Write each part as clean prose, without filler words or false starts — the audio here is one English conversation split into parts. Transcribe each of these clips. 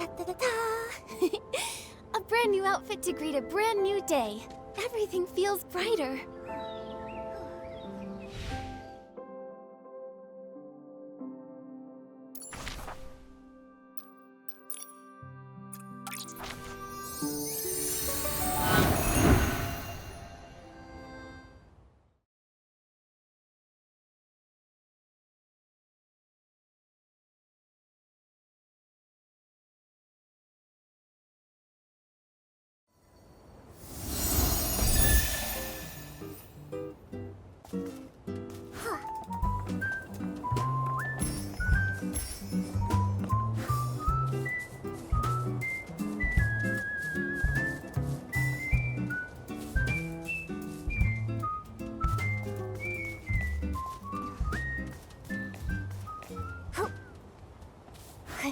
Ta-da-da-da! A brand new outfit to greet a brand new day. Everything feels brighter.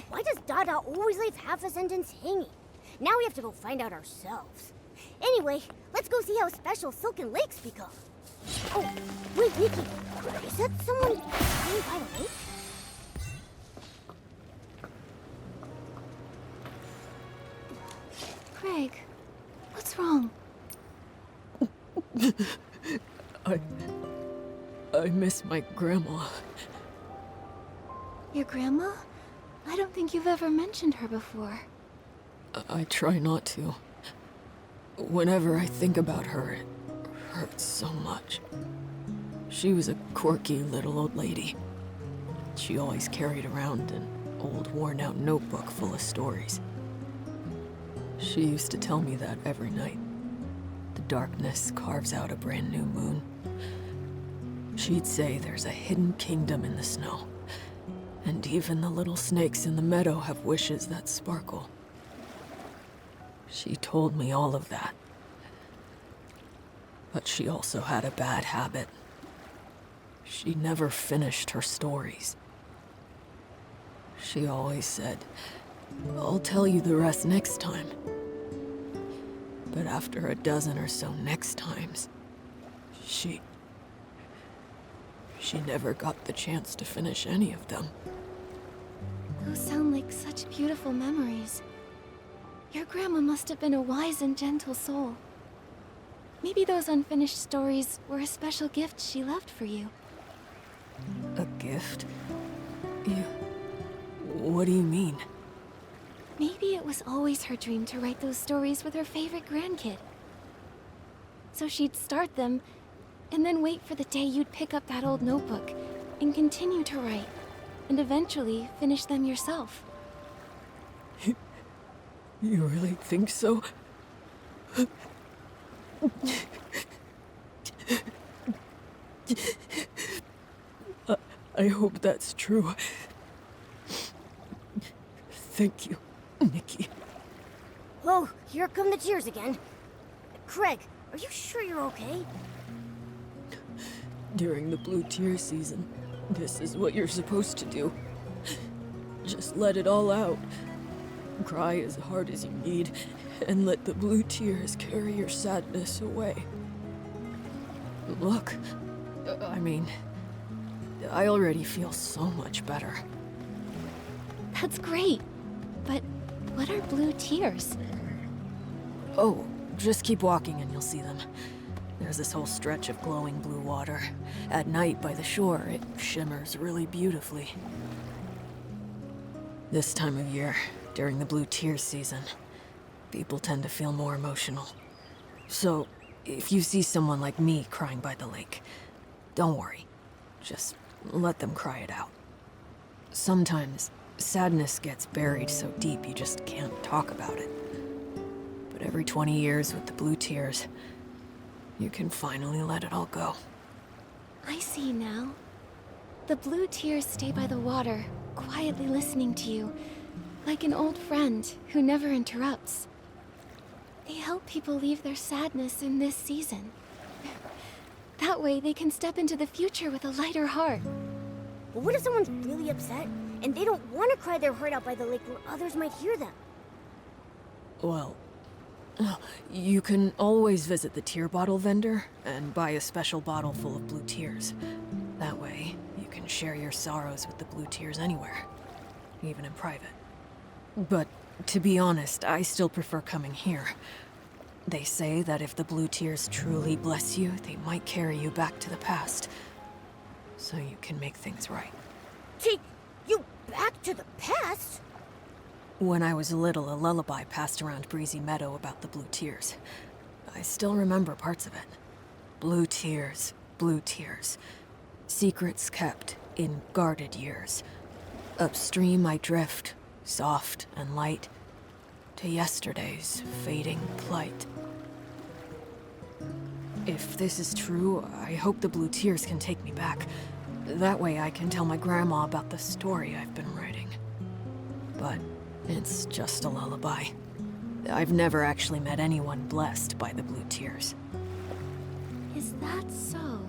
Why does Dada always leave half a sentence hanging? Now we have to go find out ourselves. Anyway, let's go see how special Silken Lakes become. Oh, wait, Nikki. Is that someone standing by the lake? Craig, what's wrong? I miss my grandma. Your grandma? I don't think you've ever mentioned her before. I try not to. Whenever I think about her, it hurts so much. She was a quirky little old lady. She always carried around an old worn-out notebook full of stories. She used to tell me that every night. The darkness carves out a brand new moon. She'd say there's a hidden kingdom in the snow. And even the little snakes in the meadow have wishes that sparkle. She told me all of that. But she also had a bad habit. She never finished her stories. She always said, "I'll tell you the rest next time." But after a dozen or so next times, she never got the chance to finish any of them. Those sound like such beautiful memories. Your grandma must have been a wise and gentle soul. Maybe those unfinished stories were a special gift she left for you. A gift? What do you mean? Maybe it was always her dream to write those stories with her favorite grandkid. So she'd start them, and then wait for the day you'd pick up that old notebook and continue to write, and eventually finish them yourself. You really think so? I hope that's true. Thank you, Nikki. Oh, here come the tears again. Craig, are you sure you're okay? During the blue tear season, this is what you're supposed to do. Just let it all out. Cry as hard as you need, and let the blue tears carry your sadness away. Look, I mean, I already feel so much better. That's great. But what are blue tears? Oh, just keep walking and you'll see them. There's this whole stretch of glowing blue water. At night by the shore, it shimmers really beautifully. This time of year, during the blue tears season, people tend to feel more emotional. So, if you see someone like me crying by the lake, don't worry. Just let them cry it out. Sometimes, sadness gets buried so deep you just can't talk about it. But every 20 years with the blue tears, you can finally let it all go. I see now. The blue tears stay by the water, quietly listening to you, like an old friend who never interrupts. They help people leave their sadness in this season. That way they can step into the future with a lighter heart. But what if someone's really upset and they don't want to cry their heart out by the lake where others might hear them? Well, you can always visit the tear bottle vendor and buy a special bottle full of blue tears. That way, you can share your sorrows with the blue tears anywhere, even in private. But To be honest, I still prefer coming here. They say that if the blue tears truly bless you, they might carry you back to the past. So you can make things right. Take you back to the past? When I was little, a lullaby passed around Breezy Meadow about the blue tears. I still remember parts of it. Blue tears, blue tears. Secrets kept in guarded years. Upstream I drift, soft and light, to yesterday's fading plight. If this is true, I hope the blue tears can take me back. That way I can tell my grandma about the story I've been writing. But it's just a lullaby. I've never actually met anyone blessed by the blue tears. Is that so?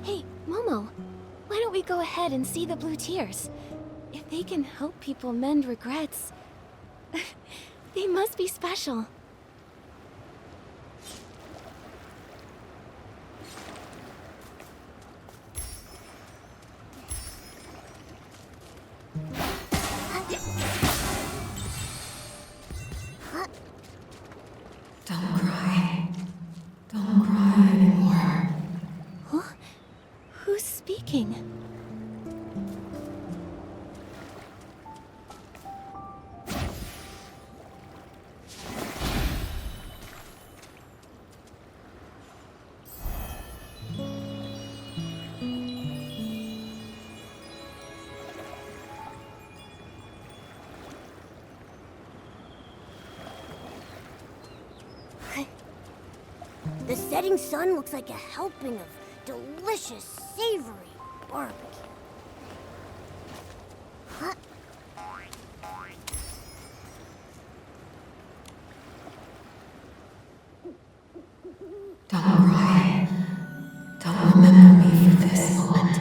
Hey, Momo, why don't we go ahead and see the blue tears? If they can help people mend regrets, they must be special. Don't cry. Don't cry anymore. Huh? Who's speaking? The setting sun looks like a helping of delicious, savory barbecue. Huh? Don't cry. Don't remember me for this moment.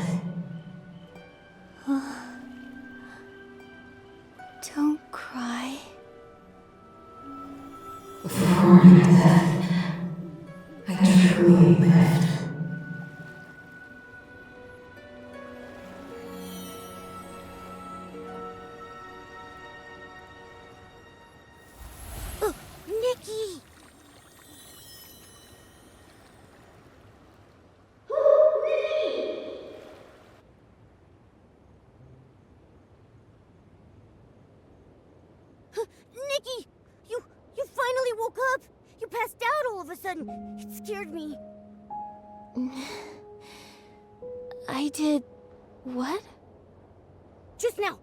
Don't cry. Before my death, I truly lived. Nikki! Nikki! You finally woke up! You passed out all of a sudden. It scared me. I did... what? Just now,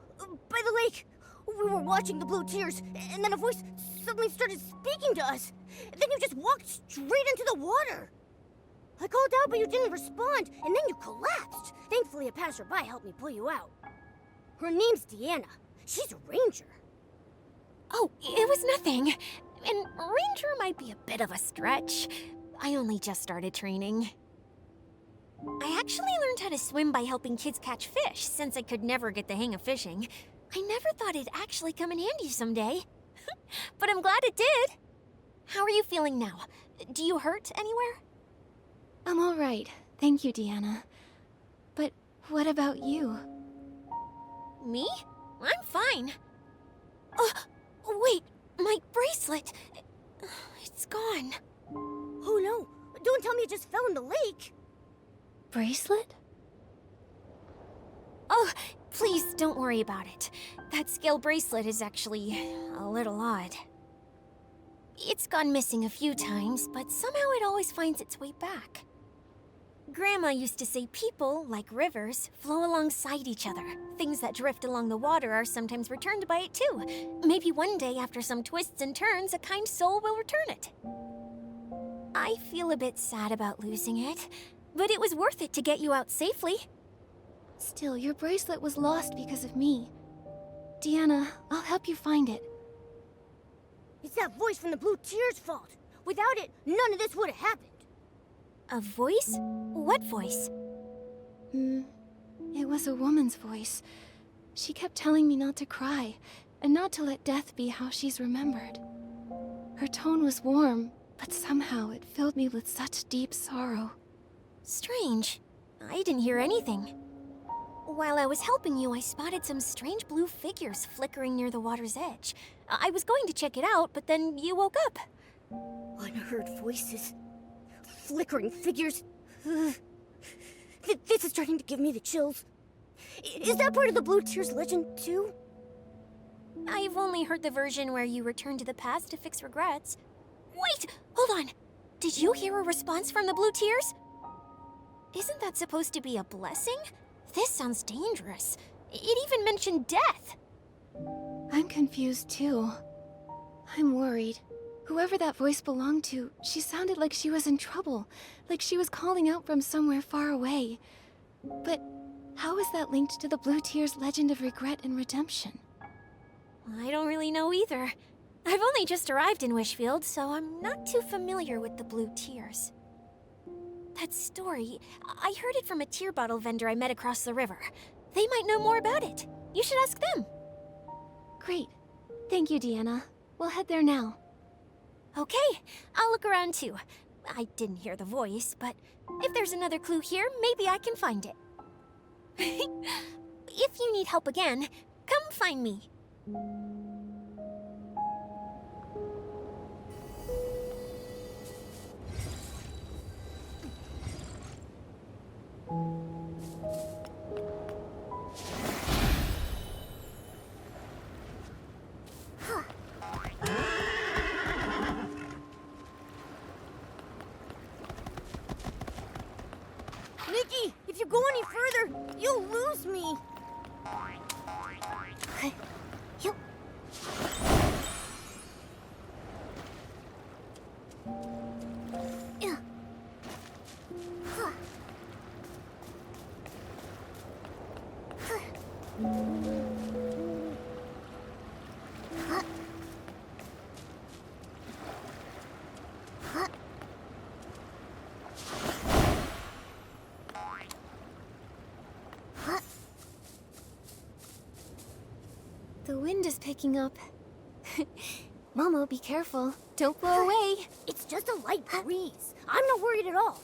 by the lake. We were watching the blue tears, and then a voice suddenly started speaking to us. And then you just walked straight into the water. I called out, but you didn't respond, and then you collapsed. Thankfully, a passerby helped me pull you out. Her name's Deanna. She's a ranger. Oh, it was nothing. And ranger might be a bit of a stretch. I only just started training. I actually learned how to swim by helping kids catch fish, since I could never get the hang of fishing. I never thought it'd actually come in handy someday. But I'm glad it did. How are you feeling now? Do you hurt anywhere? I'm all right. Thank you, Deanna. But what about you? Me? I'm fine. Wait, my bracelet. It's gone. Oh no, don't tell me it just fell in the lake. Bracelet? Oh, please don't worry about it. That scale bracelet is actually a little odd. It's gone missing a few times, but somehow it always finds its way back. Grandma used to say people, like rivers, flow alongside each other. Things that drift along the water are sometimes returned by it too. Maybe one day, after some twists and turns, a kind soul will return it. I feel a bit sad about losing it, but it was worth it to get you out safely. Still, your bracelet was lost because of me. Deanna, I'll help you find it. It's that voice from the Blue Tears' fault. Without it, none of this would have happened. A voice? What voice? It was a woman's voice. She kept telling me not to cry, and not to let death be how she's remembered. Her tone was warm, but somehow it filled me with such deep sorrow. Strange. I didn't hear anything. While I was helping you, I spotted some strange blue figures flickering near the water's edge. I was going to check it out, but then you woke up. Unheard voices. Flickering figures. This is starting to give me the chills. Is that part of the Blue Tears legend, too? I've only heard the version where you return to the past to fix regrets. Wait! Hold on! Did you hear a response from the Blue Tears? Isn't that supposed to be a blessing? This sounds dangerous. It even mentioned death. I'm confused too. I'm worried. Whoever that voice belonged to, she sounded like she was in trouble, like she was calling out from somewhere far away. But how is that linked to the Blue Tears legend of regret and redemption? I don't really know either. I've only just arrived in Wishfield, so I'm not too familiar with the Blue Tears. That story, I heard it from a tear bottle vendor I met across the river. They might know more about it. You should ask them. Great. Thank you, Deanna. We'll head there now. Okay, I'll look around too. I didn't hear the voice, but if there's another clue here, maybe I can find it. If you need help again, come find me. Nikki, if you go any further, you'll lose me. You... The wind is picking up. Momo, be careful. Don't blow away. It's just a light breeze. I'm not worried at all.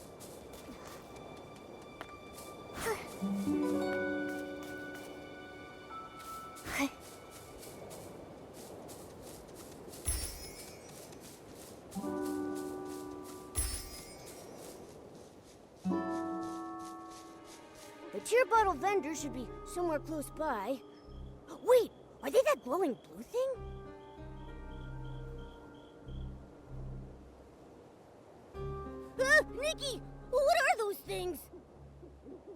The tear bottle vendor should be somewhere close by. Wait, are they that glowing blue thing? Nikki, what are those things?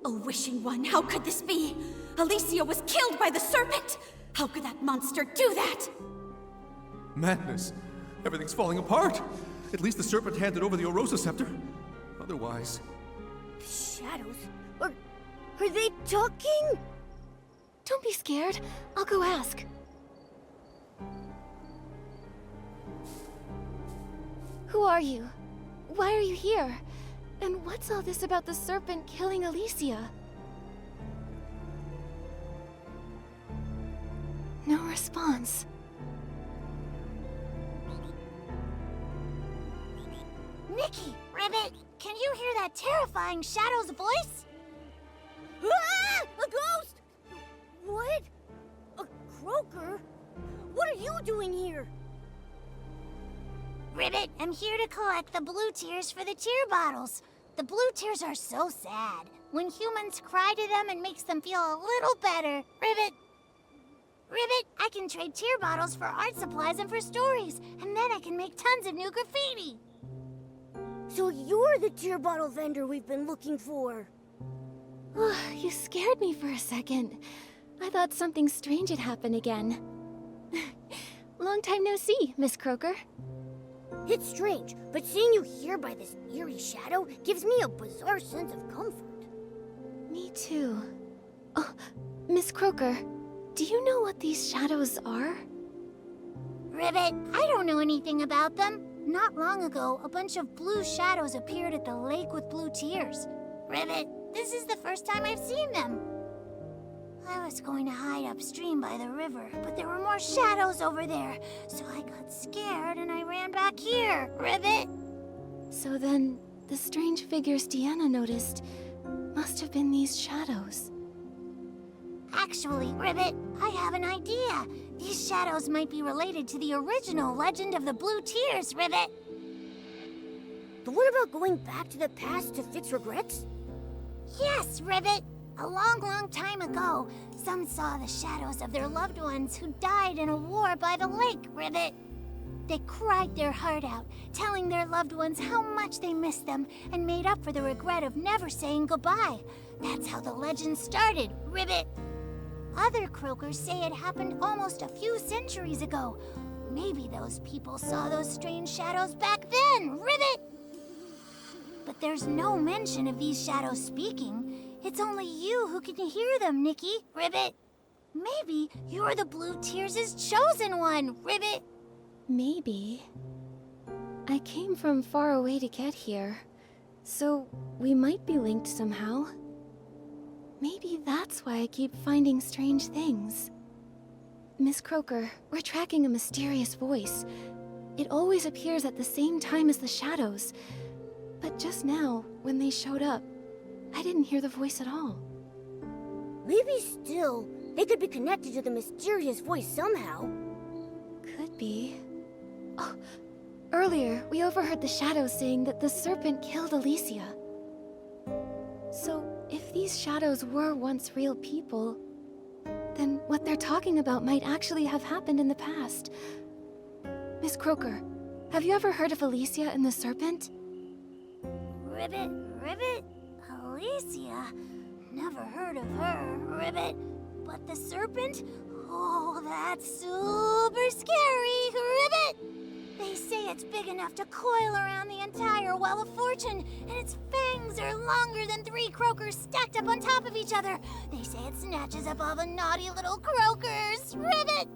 A wishing one, how could this be? Alicia was killed by the serpent! How could that monster do that? Madness. Everything's falling apart. At least the serpent handed over the Orosa scepter. Otherwise... The shadows? Are they talking? Don't be scared. I'll go ask. Who are you? Why are you here? And what's all this about the serpent killing Alicia? No response. Nikki! Ribbit, can you hear that terrifying shadow's voice? Ah! A ghost! What? A croaker? What are you doing here? Ribbit, I'm here to collect the blue tears for the tear bottles. The blue tears are so sad. When humans cry to them, it makes them feel a little better. Ribbit, I can trade tear bottles for art supplies and for stories, and then I can make tons of new graffiti. So you're the tear bottle vendor we've been looking for. You scared me for a second. I thought something strange had happened again. Long time no see, Miss Croaker. It's strange, but seeing you here by this eerie shadow gives me a bizarre sense of comfort. Me too. Oh, Miss Croaker, do you know what these shadows are? Ribbit, I don't know anything about them. Not long ago, a bunch of blue shadows appeared at the lake with blue tears. Ribbit, this is the first time I've seen them. I was going to hide upstream by the river, but there were more shadows over there, so I got scared and I ran back here. Ribbit! So then, the strange figures Deanna noticed must have been these shadows. Actually, Ribbit, I have an idea. These shadows might be related to the original Legend of the Blue Tears, Ribbit. But what about going back to the past to fix regrets? Yes, Ribbit. A long, long time ago, some saw the shadows of their loved ones who died in a war by the lake, Ribbit. They cried their heart out, telling their loved ones how much they missed them and made up for the regret of never saying goodbye. That's how the legend started, Ribbit. Other croakers say it happened almost a few centuries ago. Maybe those people saw those strange shadows back then, Ribbit! But there's no mention of these shadows speaking. It's only you who can hear them, Nikki, Ribbit. Maybe you're the Blue Tears' chosen one, Ribbit. Maybe. I came from far away to get here, so we might be linked somehow. Maybe that's why I keep finding strange things. Miss Croaker, we're tracking a mysterious voice. It always appears at the same time as the shadows. But just now, when they showed up, I didn't hear the voice at all. Maybe still, they could be connected to the mysterious voice somehow. Could be. Oh, earlier, we overheard the shadows saying that the serpent killed Alicia. So, if these shadows were once real people, then what they're talking about might actually have happened in the past. Miss Croaker, have you ever heard of Alicia and the serpent? Ribbit, Alicia? Never heard of her, Ribbit. But the serpent? Oh, that's super scary, Ribbit! They say it's big enough to coil around the entire Well of Fortune, and its fangs are longer than 3 croakers stacked up on top of each other. They say it snatches up all the naughty little croakers, Ribbit!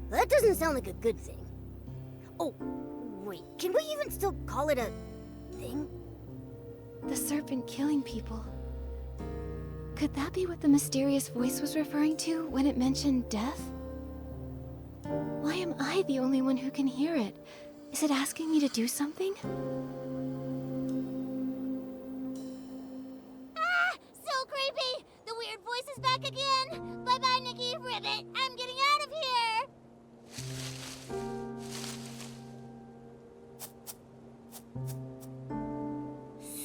That doesn't sound like a good thing. Oh, wait, can we even still call it a thing? The serpent killing people. Could that be what the mysterious voice was referring to when it mentioned death? Why am I the only one who can hear it? Is it asking me to do something? Ah! So creepy! The weird voice is back again! Bye-bye, Nikki, Ribbit. I'm getting out of here!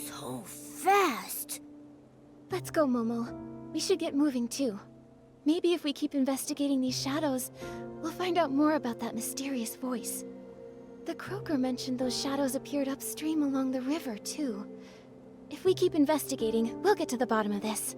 So fast! Let's go, Momo. We should get moving too. Maybe if we keep investigating these shadows, we'll find out more about that mysterious voice. The croaker mentioned those shadows appeared upstream along the river, too. If we keep investigating, we'll get to the bottom of this.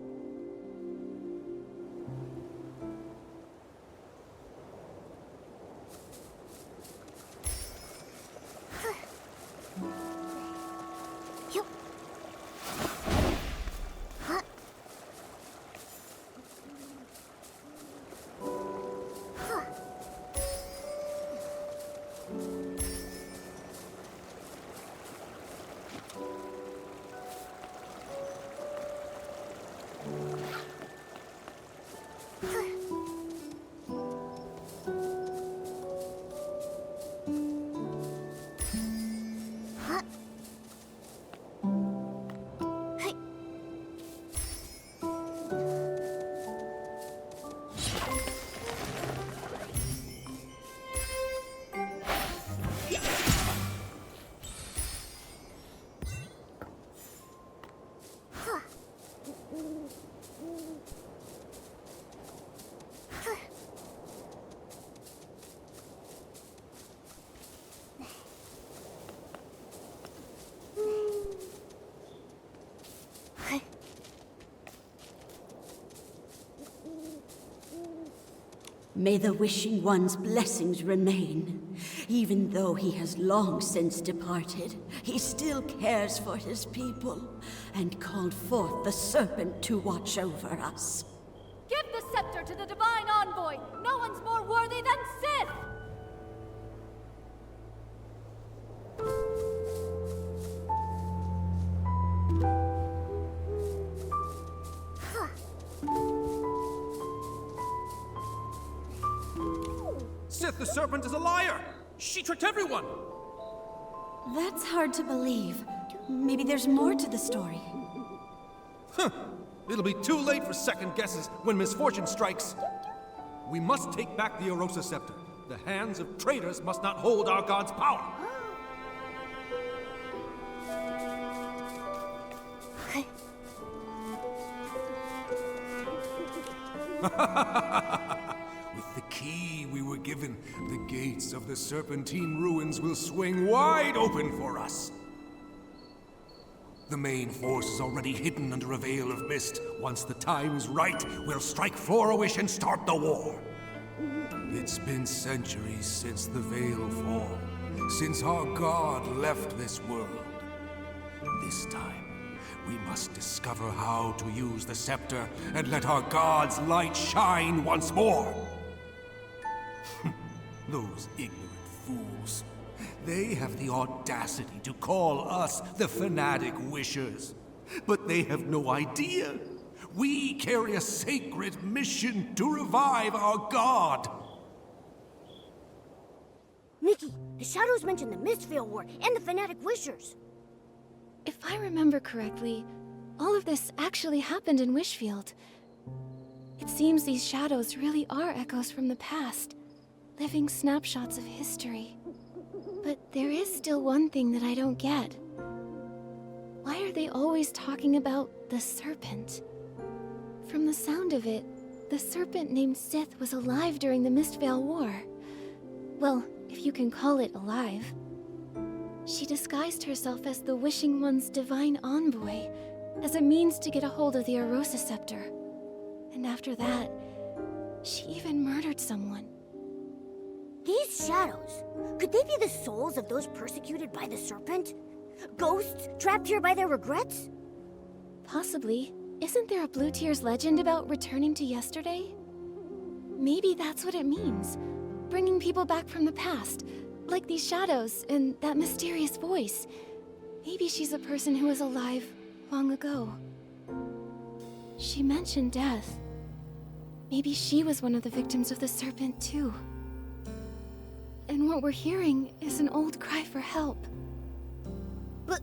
May the Wishing One's blessings remain. Even though he has long since departed, he still cares for his people and called forth the serpent to watch over us. Give the scepter to the Divine Envoy! No one's more worthy than Sith! Sith the serpent is a liar! She tricked everyone! That's hard to believe. Maybe there's more to the story. Huh. It'll be too late for second guesses when misfortune strikes. We must take back the Orosa Scepter. The hands of traitors must not hold our god's power. With the key we were given, the gates of the Serpentine ruins will swing wide open for us. The main force is already hidden under a veil of mist. Once the time is right, we'll strike Flourish and start the war. It's been centuries since the veil fall, since our god left this world. This time, we must discover how to use the scepter and let our god's light shine once more. Those ignorant fools. They have the audacity to call us the Fanatic Wishers. But they have no idea. We carry a sacred mission to revive our god. Nikki, the Shadows mentioned the Mistvale War and the Fanatic Wishers. If I remember correctly, all of this actually happened in Wishfield. It seems these shadows really are echoes from the past, living snapshots of history. But there is still one thing that I don't get. Why are they always talking about the serpent? From the sound of it, the serpent named Sith was alive during the Mistvale War. Well, if you can call it alive. She disguised herself as the Wishing One's divine envoy, as a means to get a hold of the Orosa Scepter. And after that, she even murdered someone. These shadows, could they be the souls of those persecuted by the serpent? Ghosts trapped here by their regrets? Possibly. Isn't there a Blue Tears legend about returning to yesterday? Maybe that's what it means. Bringing people back from the past, like these shadows and that mysterious voice. Maybe she's a person who was alive long ago. She mentioned death. Maybe she was one of the victims of the serpent too. And what we're hearing is an old cry for help. But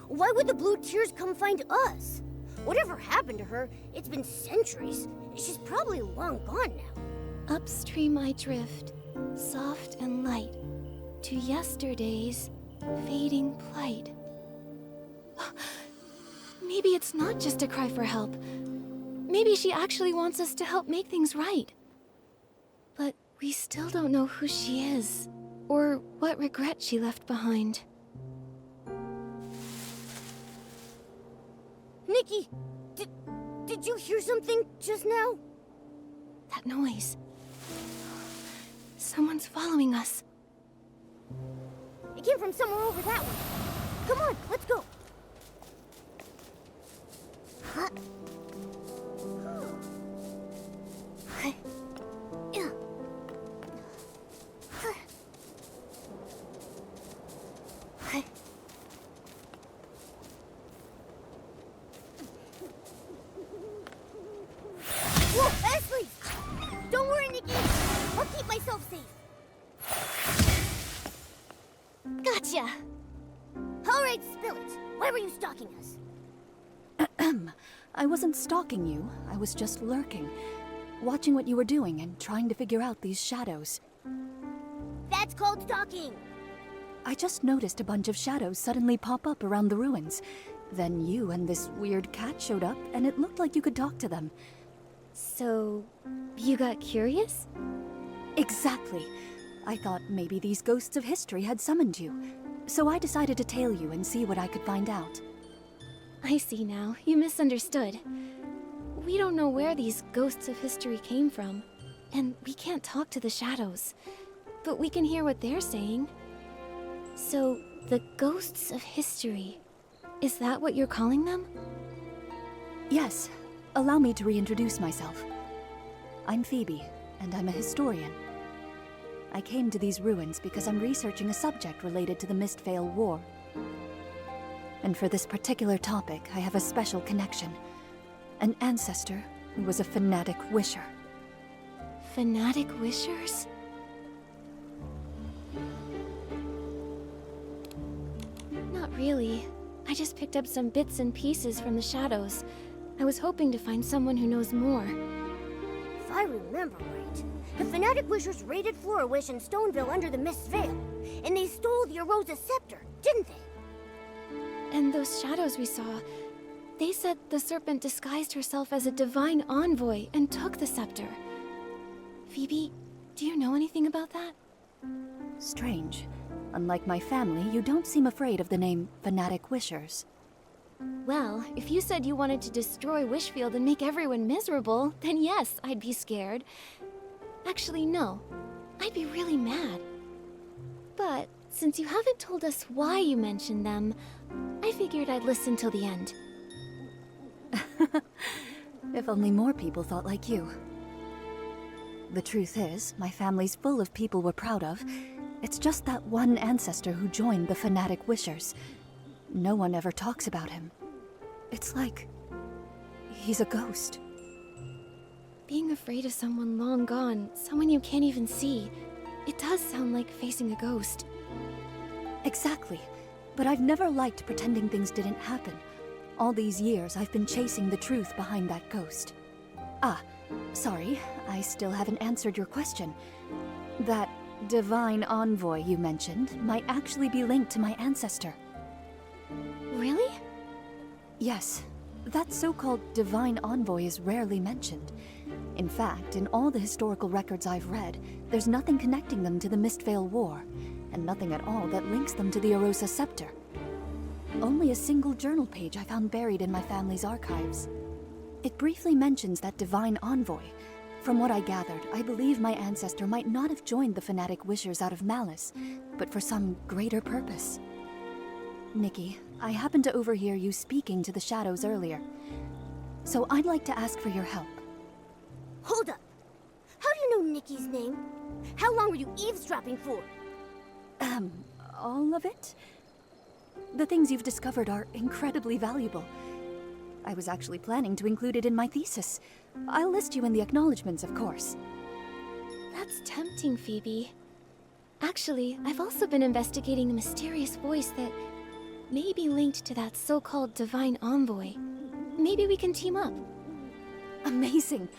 why would the Blue Tears come find us? Whatever happened to her, it's been centuries. She's probably long gone now. Upstream I drift, soft and light, to yesterday's fading plight. Maybe it's not just a cry for help. Maybe she actually wants us to help make things right. But we still don't know who she is, or what regret she left behind. Nikki, did you hear something just now? That noise. Someone's following us. It came from somewhere over that way. Come on, let's go. Whoa, Ashley! Don't worry, Nikki. I'll keep myself safe. Gotcha! All right, spill it. Why were you stalking us? I wasn't stalking you. I was just lurking, watching what you were doing and trying to figure out these shadows. That's called stalking. I just noticed a bunch of shadows suddenly pop up around the ruins. Then you and this weird cat showed up, and it looked like you could talk to them. So, you got curious? Exactly. I thought maybe these ghosts of history had summoned you. So I decided to tail you and see what I could find out. I see now. You misunderstood. We don't know where these ghosts of history came from, and we can't talk to the shadows. But we can hear what they're saying. So, the ghosts of history, is that what you're calling them? Yes. Allow me to reintroduce myself. I'm Phoebe, and I'm a historian. I came to these ruins because I'm researching a subject related to the Mistvale War. And for this particular topic, I have a special connection. An ancestor who was a fanatic wisher. Fanatic wishers? Not really. I just picked up some bits and pieces from the shadows. I was hoping to find someone who knows more. If I remember right, the Fanatic Wishers raided Florawish and Stoneville under the Mist's Veil, and they stole the Arosa Scepter, didn't they? And those shadows we saw, they said the serpent disguised herself as a divine envoy and took the scepter. Phoebe, do you know anything about that? Strange. Unlike my family, you don't seem afraid of the name Fanatic Wishers. Well, if you said you wanted to destroy Wishfield and make everyone miserable, then yes, I'd be scared. Actually, no. I'd be really mad. But since you haven't told us why you mentioned them, I figured I'd listen till the end. If only more people thought like you. The truth is, my family's full of people we're proud of. It's just that one ancestor who joined the Fanatic Wishers. No one ever talks about him. It's like he's a ghost. Being afraid of someone long gone, someone you can't even see, it does sound like facing a ghost. Exactly. But I've never liked pretending things didn't happen. All these years, I've been chasing the truth behind that ghost. Ah, sorry, I still haven't answered your question. That divine envoy you mentioned might actually be linked to my ancestor. Really? Yes. That so-called divine envoy is rarely mentioned. In fact, in all the historical records I've read, there's nothing connecting them to the Mistveil War, and nothing at all that links them to the Arosa Scepter. Only a single journal page I found buried in my family's archives. It briefly mentions that divine envoy. From what I gathered, I believe my ancestor might not have joined the Fanatic Wishers out of malice, but for some greater purpose. Nikki, I happened to overhear you speaking to the shadows earlier, so I'd like to ask for your help. Hold up! How do you know Nikki's name? How long were you eavesdropping for? All of it? The things you've discovered are incredibly valuable. I was actually planning to include it in my thesis. I'll list you in the acknowledgements, of course. That's tempting, Phoebe. Actually, I've also been investigating a mysterious voice that may be linked to that so-called divine envoy. Maybe we can team up. Amazing!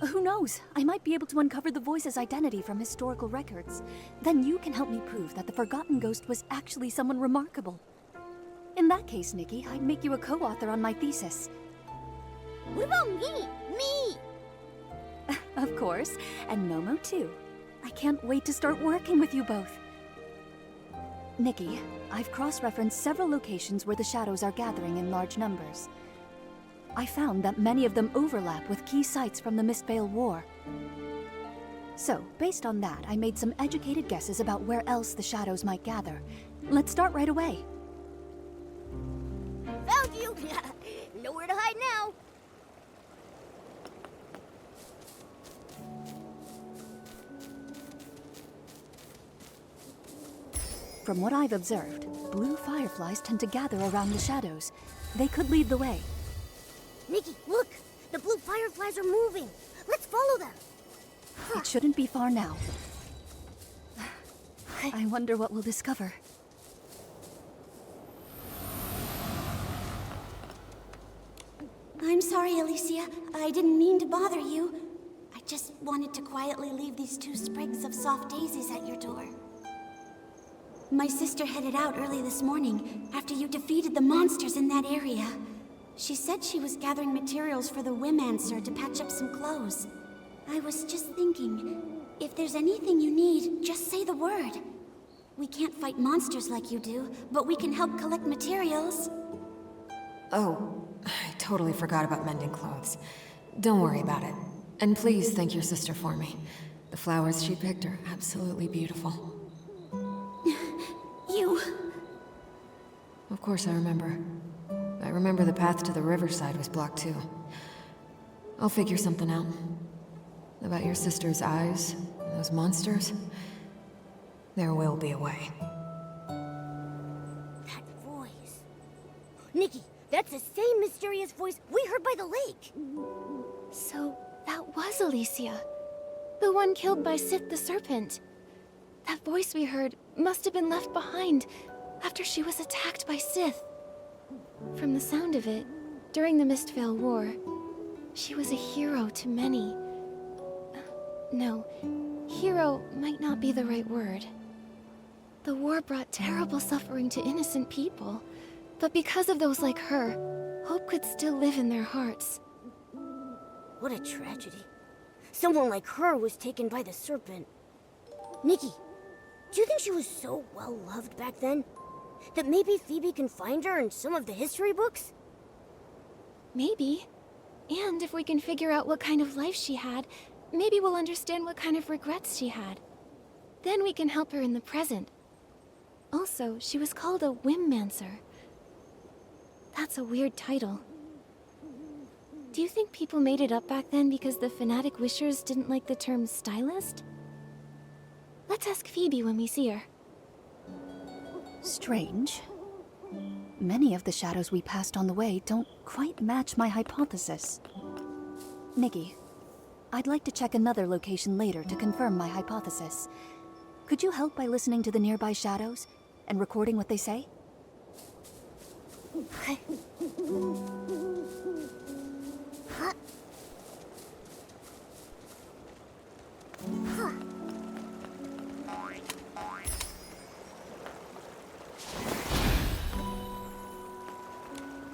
Who knows? I might be able to uncover the voice's identity from historical records. Then you can help me prove that the Forgotten Ghost was actually someone remarkable. In that case, Nikki, I'd make you a co-author on my thesis. What about me? Me! Of course, and Momo too. I can't wait to start working with you both. Nikki, I've cross-referenced several locations where the shadows are gathering in large numbers. I found that many of them overlap with key sites from the Mistveil War. So, based on that, I made some educated guesses about where else the shadows might gather. Let's start right away. Found you! Nowhere to hide now! From what I've observed, blue fireflies tend to gather around the shadows. They could lead the way. Nikki, look! The blue fireflies are moving! Let's follow them! It shouldn't be far now. I wonder what we'll discover. I'm sorry, Alicia. I didn't mean to bother you. I just wanted to quietly leave these 2 sprigs of soft daisies at your door. My sister headed out early this morning after you defeated the monsters in that area. She said she was gathering materials for the Wimancer to patch up some clothes. I was just thinking, if there's anything you need, just say the word. We can't fight monsters like you do, but we can help collect materials. Oh, I totally forgot about mending clothes. Don't worry about it. And please thank your sister for me. The flowers she picked are absolutely beautiful. You... Of course I remember. I remember the path to the riverside was blocked too. I'll figure something out. About your sister's eyes, and those monsters. There will be a way. That voice... Nikki, that's the same mysterious voice we heard by the lake! So, that was Alicia. The one killed by Sith the Serpent. That voice we heard must have been left behind after she was attacked by Sith. From the sound of it, During the Mistvale War, she was a hero to many. No, hero might not be the right word. The war brought terrible suffering to innocent people, but because of those like her, hope could still live in their hearts. What a tragedy. Someone like her was taken by the serpent. Nikki, do you think she was so well loved back then? That maybe Phoebe can find her in some of the history books? Maybe. And if we can figure out what kind of life she had, maybe we'll understand what kind of regrets she had. Then we can help her in the present. Also, she was called a Whimmancer. That's a weird title. Do you think people made it up back then because the fanatic wishers didn't like the term stylist? Let's ask Phoebe when we see her. Strange. Many of the shadows we passed on the way don't quite match my hypothesis. Nikki, I'd like to check another location later to confirm my hypothesis. Could you help by listening to the nearby shadows and recording what they say?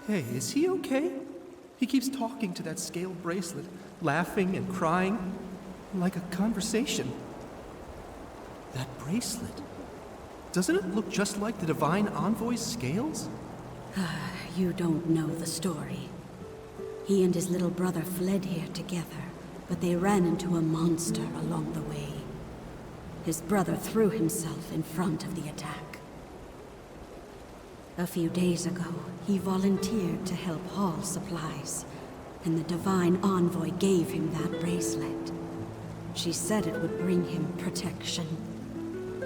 Hey, is he okay? He keeps talking to that scale bracelet, laughing and crying, like a conversation. That bracelet, doesn't it look just like the Divine Envoy's scales? You don't know the story. He and his little brother fled here together, but they ran into a monster along the way. His brother threw himself in front of the attack. A few days ago, he volunteered to help haul supplies, and the Divine Envoy gave him that bracelet. She said it would bring him protection.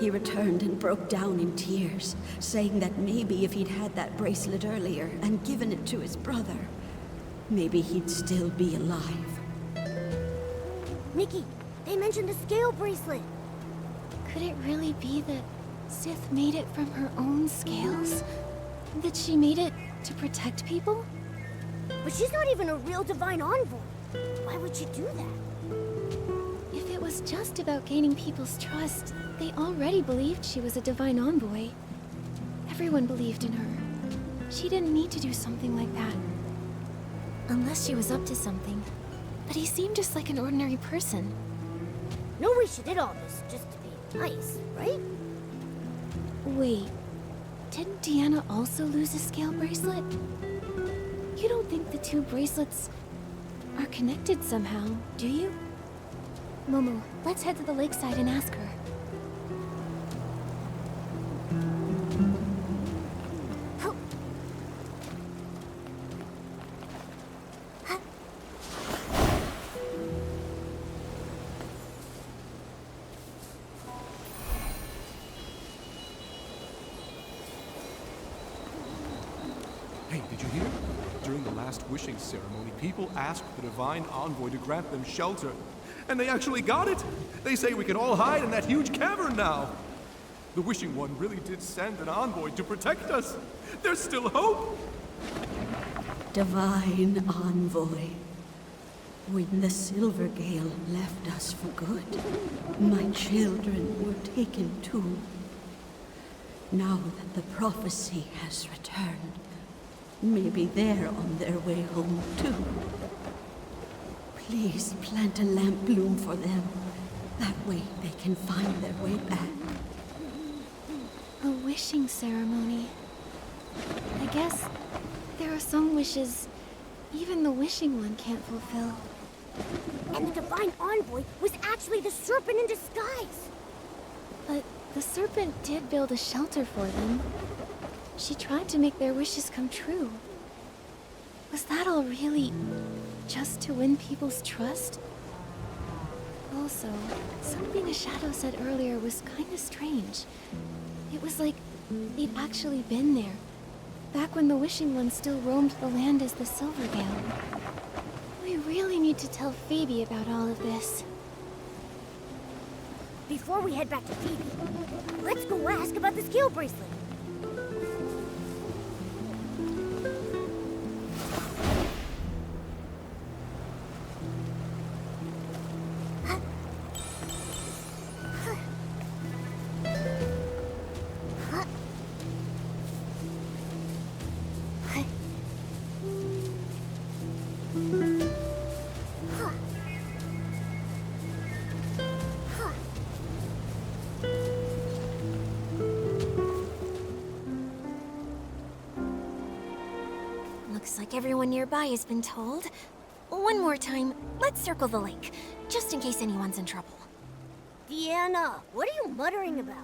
He returned and broke down in tears, saying that maybe if he'd had that bracelet earlier and given it to his brother, maybe he'd still be alive. Nikki, they mentioned the scale bracelet. Could it really be that Sith made it from her own scales? That she made it to protect people? But she's not even a real Divine Envoy. Why would she do that? If it was just about gaining people's trust, they already believed she was a Divine Envoy. Everyone believed in her. She didn't need to do something like that. Unless she was up to something. But he seemed just like an ordinary person. No way she did all this just to be nice, right? Wait, didn't Deanna also lose a scale bracelet? You don't think the two bracelets are connected somehow, do you? Momo, let's head to the lakeside and ask her. Hey, did you hear? During the last wishing ceremony, people asked the Divine Envoy to grant them shelter. And they actually got it! They say we can all hide in that huge cavern now! The Wishing One really did send an envoy to protect us! There's still hope! Divine Envoy. When the Silvergale left us for good, my children were taken too. Now that the prophecy has returned, maybe they're on their way home too. Please plant a lamp bloom for them. That way they can find their way back. A wishing ceremony. I guess there are some wishes even the Wishing One can't fulfill. And the Divine Envoy was actually the serpent in disguise. But the serpent did build a shelter for them. She tried to make their wishes come true. Was that all really just to win people's trust? Also, something a shadow said earlier was kinda strange. It was like they'd actually been there, back when the Wishing One still roamed the land as the Silvergale. We really need to tell Phoebe about all of this. Before we head back to Phoebe, let's go ask about the scale bracelet. Looks like everyone nearby has been told. One more time, let's circle the lake, just in case anyone's in trouble. Deanna, what are you muttering about?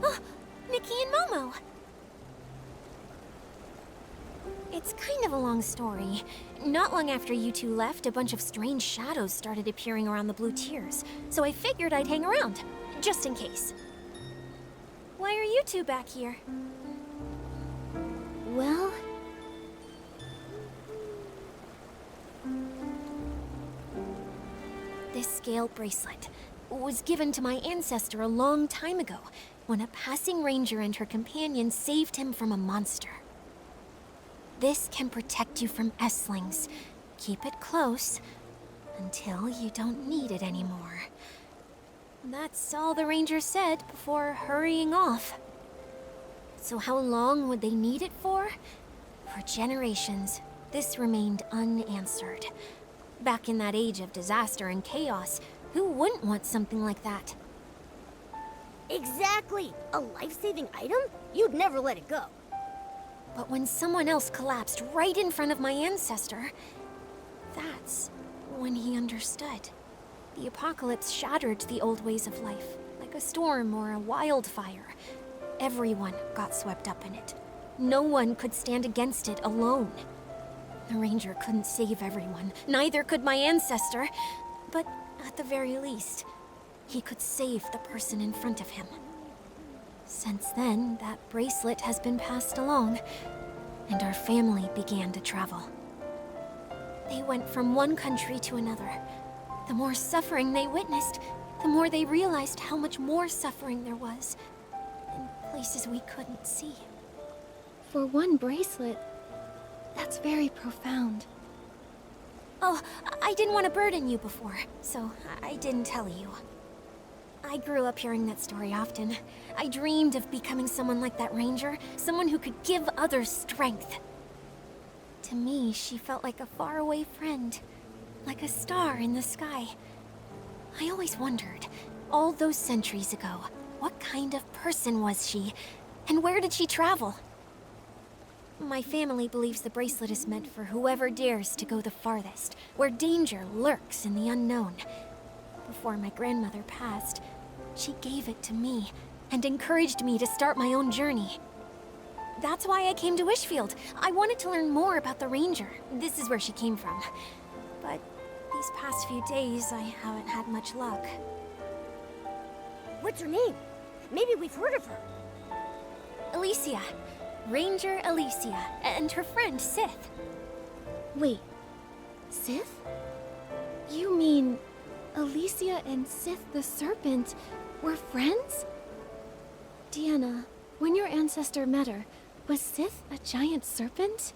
Oh, Nikki and Momo! It's kind of a long story. Not long after you two left, a bunch of strange shadows started appearing around the Blue Tears, so I figured I'd hang around, just in case. Why are you two back here? Well... This scale bracelet was given to my ancestor a long time ago, when a passing ranger and her companion saved him from a monster. This can protect you from Esslings. Keep it close until you don't need it anymore. That's all the ranger said before hurrying off. So how long would they need it for? For generations, this remained unanswered. Back in that age of disaster and chaos, who wouldn't want something like that? Exactly! A life-saving item? You'd never let it go. But when someone else collapsed right in front of my ancestor, that's when he understood. The apocalypse shattered the old ways of life, like a storm or a wildfire. Everyone got swept up in it. No one could stand against it alone. The ranger couldn't save everyone, neither could my ancestor. But at the very least, he could save the person in front of him. Since then, that bracelet has been passed along, and our family began to travel. They went from one country to another. The more suffering they witnessed, the more they realized how much more suffering there was, in places we couldn't see. For one bracelet, that's very profound. Oh, I didn't want to burden you before, so I didn't tell you. I grew up hearing that story often. I dreamed of becoming someone like that ranger, someone who could give others strength. To me, she felt like a faraway friend, like a star in the sky. I always wondered, all those centuries ago, what kind of person was she, and where did she travel? My family believes the bracelet is meant for whoever dares to go the farthest, where danger lurks in the unknown. Before my grandmother passed, she gave it to me and encouraged me to start my own journey. That's why I came to Wishfield. I wanted to learn more about the ranger. This is where she came from. But these past few days, I haven't had much luck. What's her name? Maybe we've heard of her. Alicia. Ranger Alicia. And her friend, Sith. Wait, Sith? You mean Alicia and Sith the Serpent were friends? Deanna, when your ancestor met her, was Sith a giant serpent?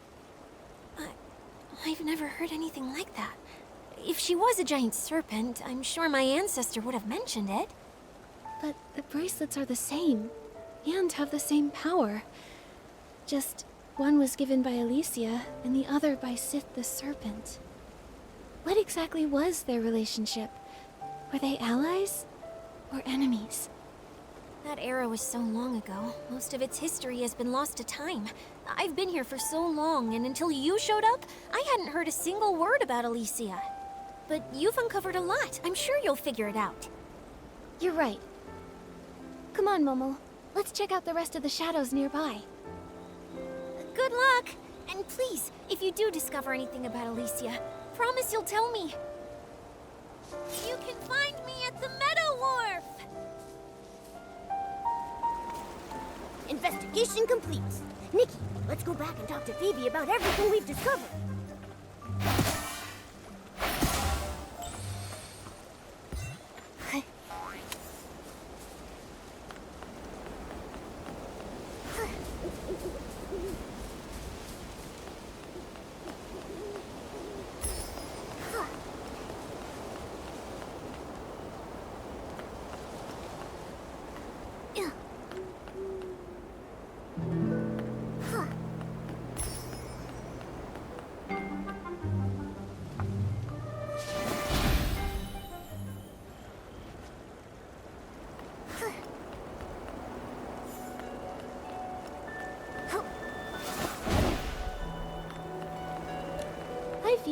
I've never heard anything like that. If she was a giant serpent, I'm sure my ancestor would have mentioned it. But the bracelets are the same, and have the same power. Just one was given by Alicia, and the other by Sith the Serpent. What exactly was their relationship? Were they allies or enemies? That era was so long ago. Most of its history has been lost to time. I've been here for so long, and until you showed up, I hadn't heard a single word about Alicia. But you've uncovered a lot. I'm sure you'll figure it out. You're right. Come on, Momo. Let's check out the rest of the shadows nearby. Good luck! And please, if you do discover anything about Alicia, promise you'll tell me. You can find me at the Meadow Wharf! Investigation complete. Nikki, let's go back and talk to Phoebe about everything we've discovered.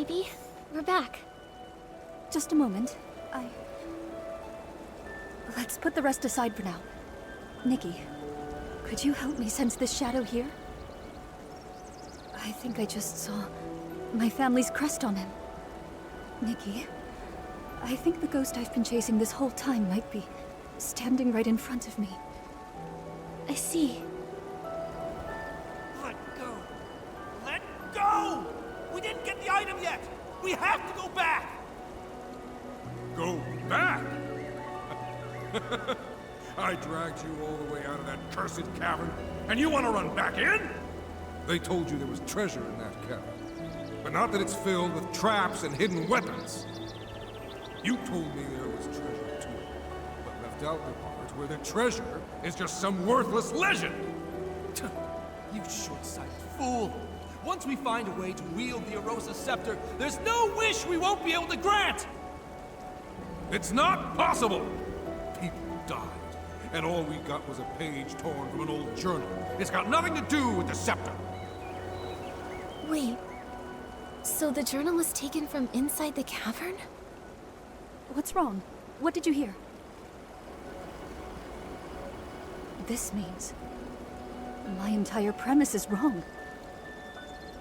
Phoebe. We're back. Just a moment. Let's put the rest aside for now. Nikki, could you help me sense this shadow here? I think I just saw my family's crest on him. Nikki, I think the ghost I've been chasing this whole time might be standing right in front of me. I see. Let go! Let go! We didn't get the item yet! We have to go back! Go back? I dragged you all the way out of that cursed cavern, and you want to run back in? They told you there was treasure in that cavern, but not that it's filled with traps and hidden weapons. You told me there was treasure too, but left out the part where the treasure is just some worthless legend. You short-sighted fool! Once we find a way to wield the Arosa Scepter, there's no wish we won't be able to grant! It's not possible! People died, and all we got was a page torn from an old journal. It's got nothing to do with the scepter. Wait. So the journal was taken from inside the cavern? What's wrong? What did you hear? This means my entire premise is wrong.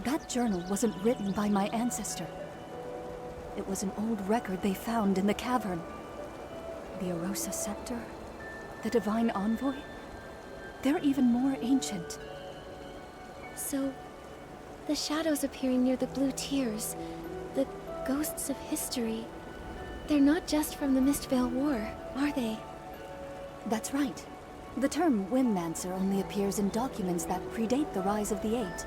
That journal wasn't written by my ancestor. It was an old record they found in the cavern. The Arosa Scepter? The Divine Envoy? They're even more ancient. So, the shadows appearing near the blue tears, the ghosts of history, they're not just from the Mistvale War, are they? That's right. The term Windmancer only appears in documents that predate the rise of the Eight.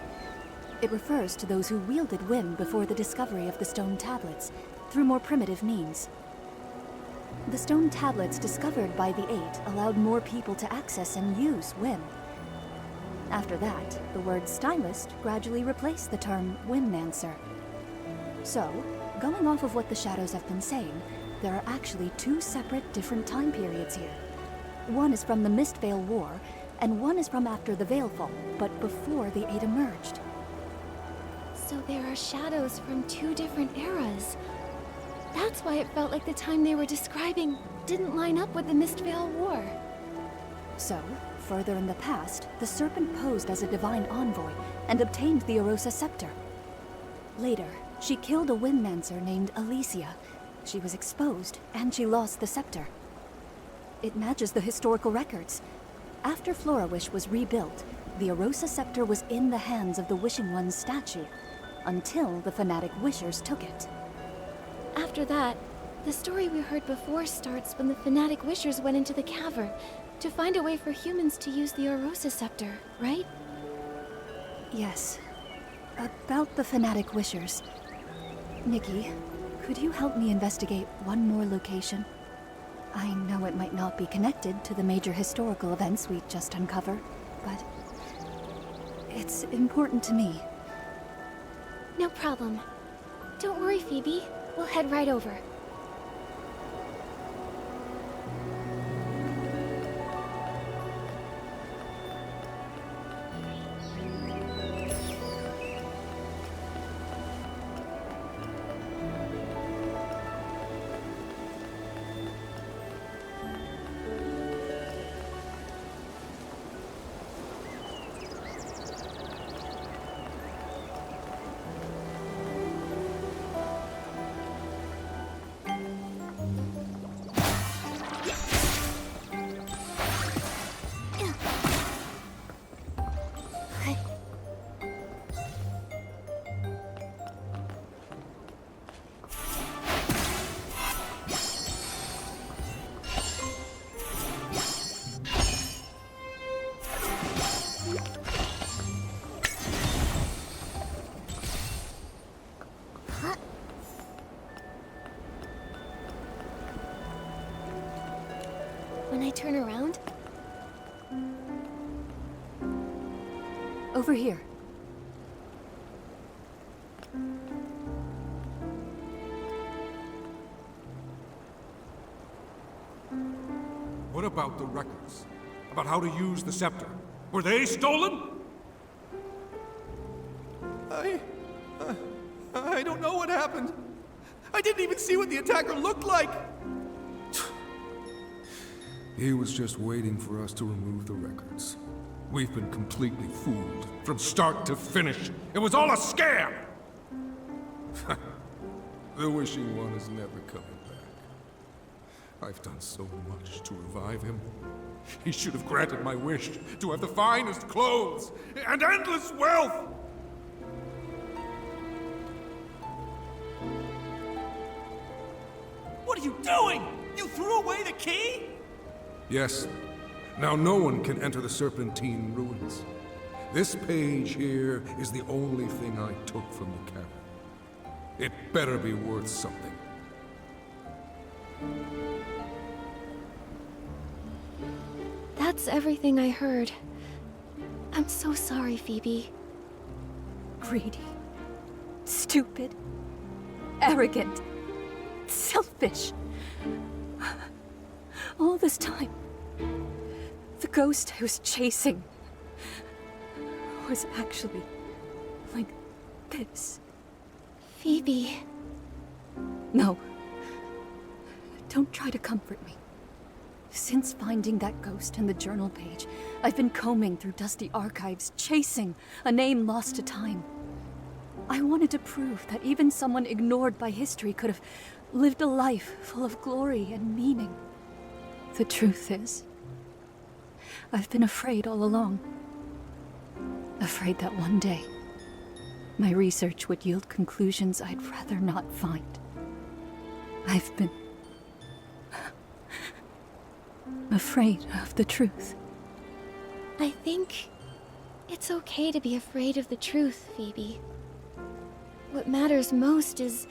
It refers to those who wielded Wind before the discovery of the stone tablets, through more primitive means. The stone tablets discovered by the Eight allowed more people to access and use Wind. After that, the word stylist gradually replaced the term Windmancer. So, going off of what the shadows have been saying, there are actually two separate different time periods here. One is from the Mistvale War, and one is from after the Veilfall, but before the Eight emerged. So there are shadows from two different eras. That's why it felt like the time they were describing didn't line up with the Mistvale War. So, further in the past, the Serpent posed as a divine envoy and obtained the Arosa Scepter. Later, she killed a Windmancer named Alicia. She was exposed, and she lost the scepter. It matches the historical records. After Florawish was rebuilt, the Arosa Scepter was in the hands of the Wishing One's statue, until the fanatic Wishers took it. After that, the story we heard before starts when the fanatic Wishers went into the cavern to find a way for humans to use the Arosa Scepter, right? Yes. About the fanatic Wishers. Nikki, could you help me investigate one more location? I know it might not be connected to the major historical events we just uncovered, but it's important to me. No problem. Don't worry, Phoebe. We'll head right over. When I turn around, over here. What about the records? About how to use the scepter? Were they stolen? I don't know what happened. I didn't even see what the attacker looked like. He was just waiting for us to remove the records. We've been completely fooled, from start to finish. It was all a scam! The Wishing One is never coming back. I've done so much to revive him. He should have granted my wish to have the finest clothes and endless wealth! What are you doing? You threw away the key? Yes. Now no one can enter the Serpentine ruins. This page here is the only thing I took from the cavern. It better be worth something. That's everything I heard. I'm so sorry, Phoebe. Greedy. Stupid. Arrogant. Selfish. All this time, the ghost I was chasing was actually like this. Phoebe. No. Don't try to comfort me. Since finding that ghost in the journal page, I've been combing through dusty archives, chasing a name lost to time. I wanted to prove that even someone ignored by history could have lived a life full of glory and meaning. The truth is, I've been afraid all along. Afraid that one day, my research would yield conclusions I'd rather not find. I've been afraid of the truth. I think it's okay to be afraid of the truth, Phoebe. What matters most is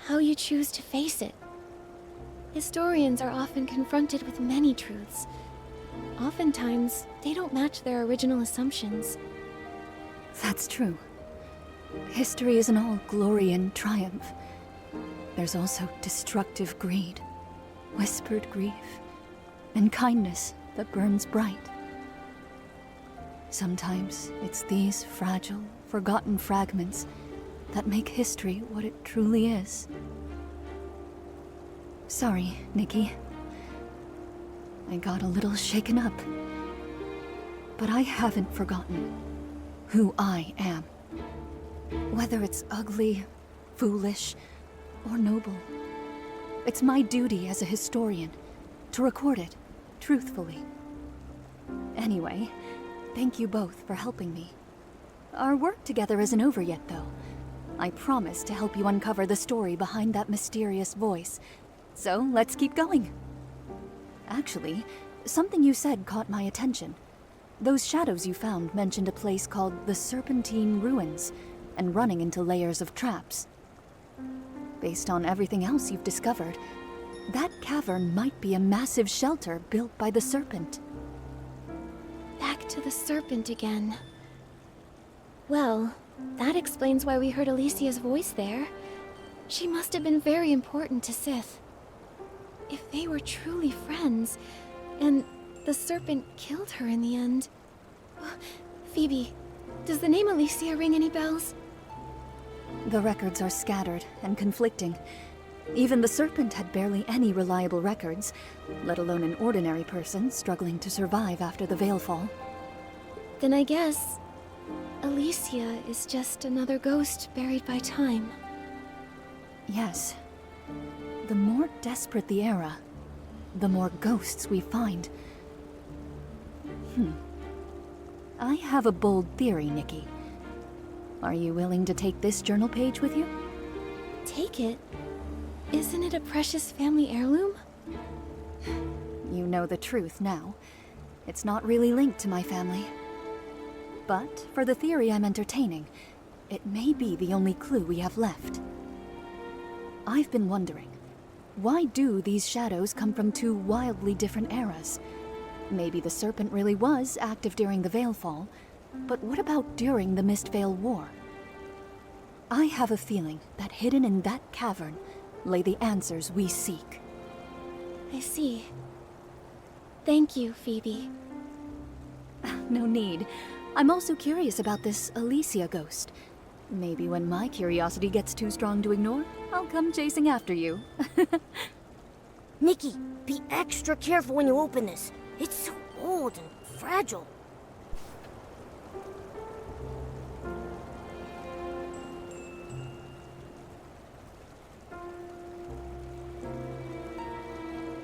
how you choose to face it. Historians are often confronted with many truths. Oftentimes, they don't match their original assumptions. That's true. History isn't all glory and triumph. There's also destructive greed, whispered grief, and kindness that burns bright. Sometimes it's these fragile, forgotten fragments that make history what it truly is. Sorry, Nikki. I got a little shaken up. But I haven't forgotten who I am. Whether it's ugly, foolish, or noble. It's my duty as a historian to record it truthfully. Anyway, thank you both for helping me. Our work together isn't over yet, though. I promise to help you uncover the story behind that mysterious voice. So, let's keep going. Actually, something you said caught my attention. Those shadows you found mentioned a place called the Serpentine Ruins, and running into layers of traps. Based on everything else you've discovered, that cavern might be a massive shelter built by the Serpent. Back to the Serpent again. Well, that explains why we heard Alicia's voice there. She must have been very important to Sith. If they were truly friends, and the Serpent killed her in the end... Phoebe, does the name Alicia ring any bells? The records are scattered and conflicting. Even the Serpent had barely any reliable records, let alone an ordinary person struggling to survive after the Veilfall. Then I guess Alicia is just another ghost buried by time. Yes. The more desperate the era, the more ghosts we find. I have a bold theory, Nikki. Are you willing to take this journal page with you? Take it? Isn't it a precious family heirloom? You know the truth now. It's not really linked to my family. But for the theory I'm entertaining, it may be the only clue we have left. I've been wondering, why do these shadows come from two wildly different eras? Maybe the Serpent really was active during the Veilfall, but what about during the Mistveil War? I have a feeling that hidden in that cavern lay the answers we seek. I see. Thank you, Phoebe. No need. I'm also curious about this Alicia ghost. Maybe when my curiosity gets too strong to ignore, I'll come chasing after you. Nikki, be extra careful when you open this. It's so old and fragile.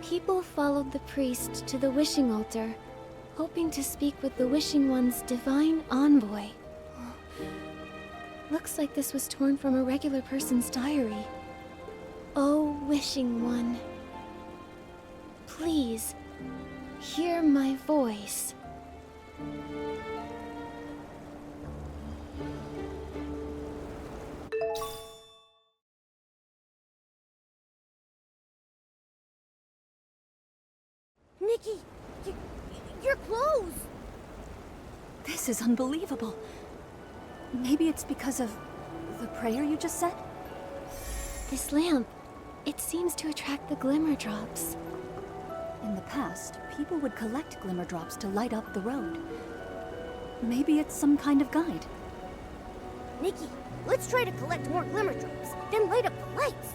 People followed the priest to the wishing altar, hoping to speak with the Wishing One's divine envoy. Looks like this was torn from a regular person's diary. Oh, Wishing One, please, hear my voice. Nikki, your clothes! This is unbelievable. Maybe it's because of the prayer you just said? This lamp, it seems to attract the glimmer drops. In the past, people would collect glimmer drops to light up the road. Maybe it's some kind of guide. Nikki, let's try to collect more glimmer drops, then light up the lights.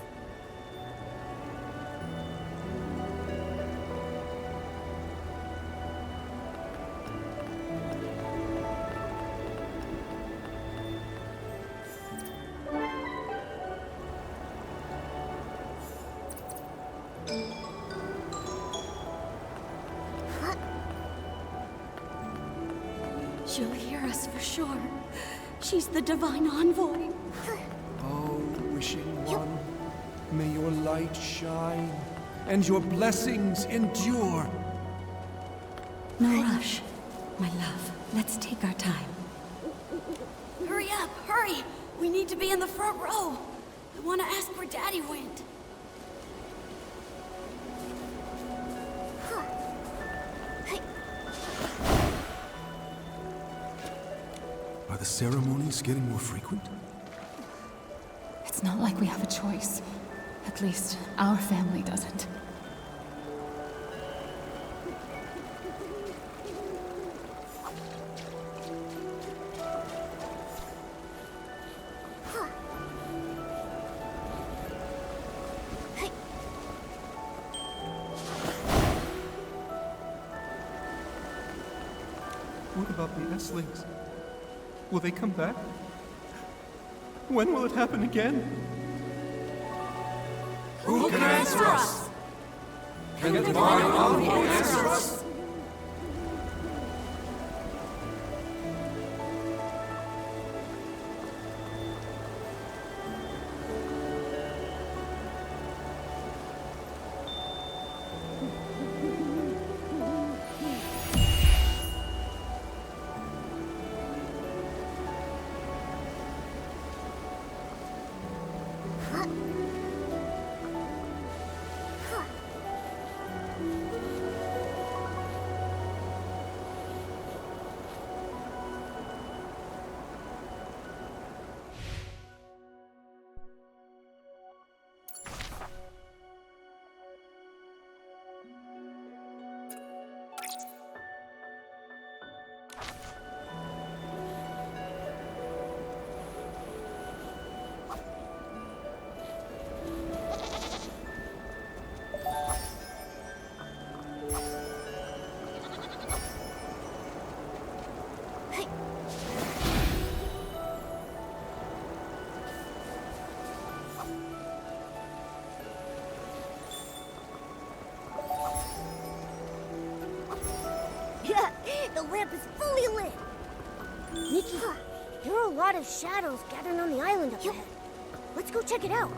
She'll hear us for sure. She's the divine envoy. Oh, Wishing One, may your light shine, and your blessings endure. No rush, my love. Let's take our time. Hurry up, hurry! We need to be in the front row. I want to ask where Daddy went. Are the ceremonies getting more frequent? It's not like we have a choice. At least, our family doesn't. What about the S-Lings? Will they come back? When will it happen again? Who can answer us? Can the divine envoy answer us? The lamp is fully lit! Nikki, there are a lot of shadows gathering on the island up ahead. Let's go check it out.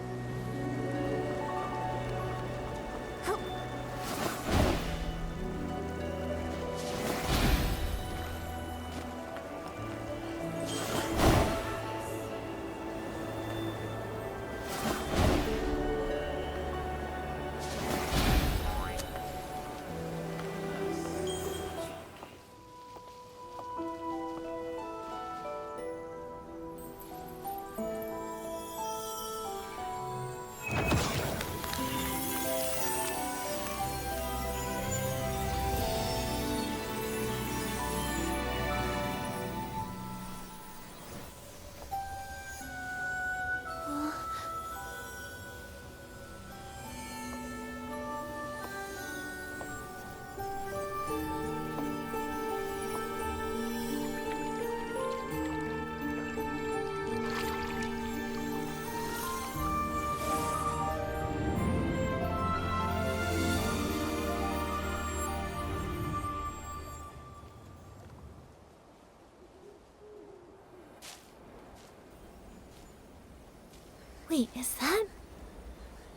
Wait, is that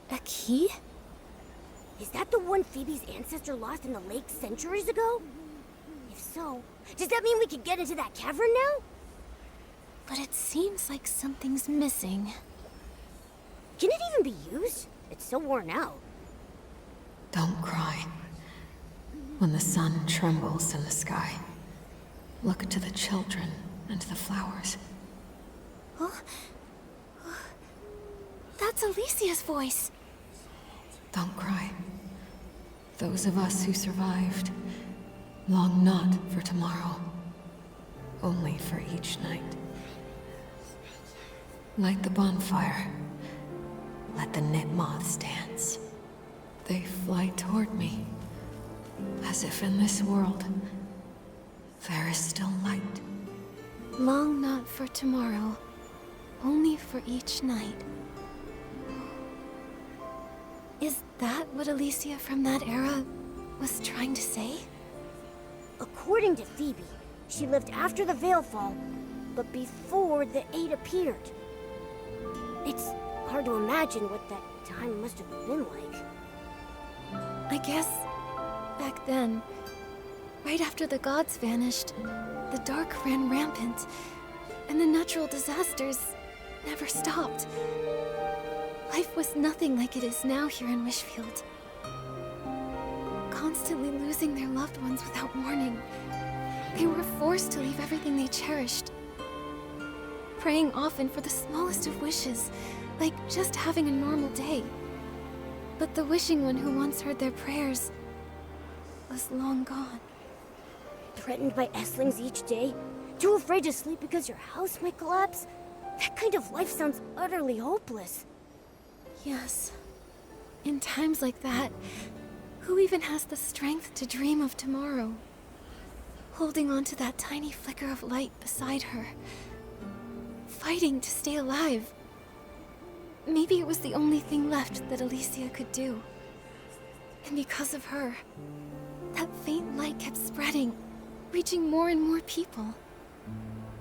a key? Is that the one Phoebe's ancestor lost in the lake centuries ago? If so, does that mean we can get into that cavern now? But it seems like something's missing. Can it even be used? It's so worn out. Don't cry. When the sun trembles in the sky, look to the children and the flowers. Huh? That's Alicia's voice. Don't cry. Those of us who survived long not for tomorrow, only for each night. Light the bonfire. Let the knit moths dance. They fly toward me, as if in this world there is still light. Long not for tomorrow, only for each night. Is that what Alicia from that era was trying to say? According to Phoebe, she lived after the Veilfall, but before the Eight appeared. It's hard to imagine what that time must have been like. I guess back then, right after the gods vanished, the dark ran rampant, and the natural disasters never stopped. Life was nothing like it is now here in Wishfield. Constantly losing their loved ones without warning, they were forced to leave everything they cherished. Praying often for the smallest of wishes, like just having a normal day. But the wishing one who once heard their prayers was long gone. Threatened by Esslings each day? Too afraid to sleep because your house might collapse? That kind of life sounds utterly hopeless. Yes. In times like that, who even has the strength to dream of tomorrow? Holding on to that tiny flicker of light beside her. Fighting to stay alive. Maybe it was the only thing left that Alicia could do. And because of her, that faint light kept spreading, reaching more and more people.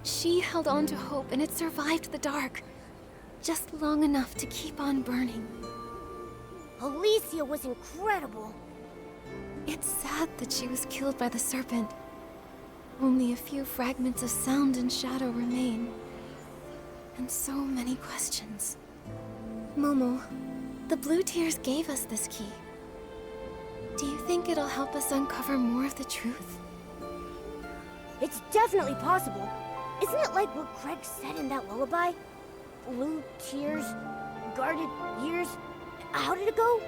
She held on to hope and it survived the dark. Just long enough to keep on burning. Alicia was incredible. It's sad that she was killed by the serpent. Only a few fragments of sound and shadow remain. And so many questions. Momo, the Blue Tears gave us this key. Do you think it'll help us uncover more of the truth? It's definitely possible. Isn't it like what Craig said in that lullaby? Blue tears, guarded years. How did it go?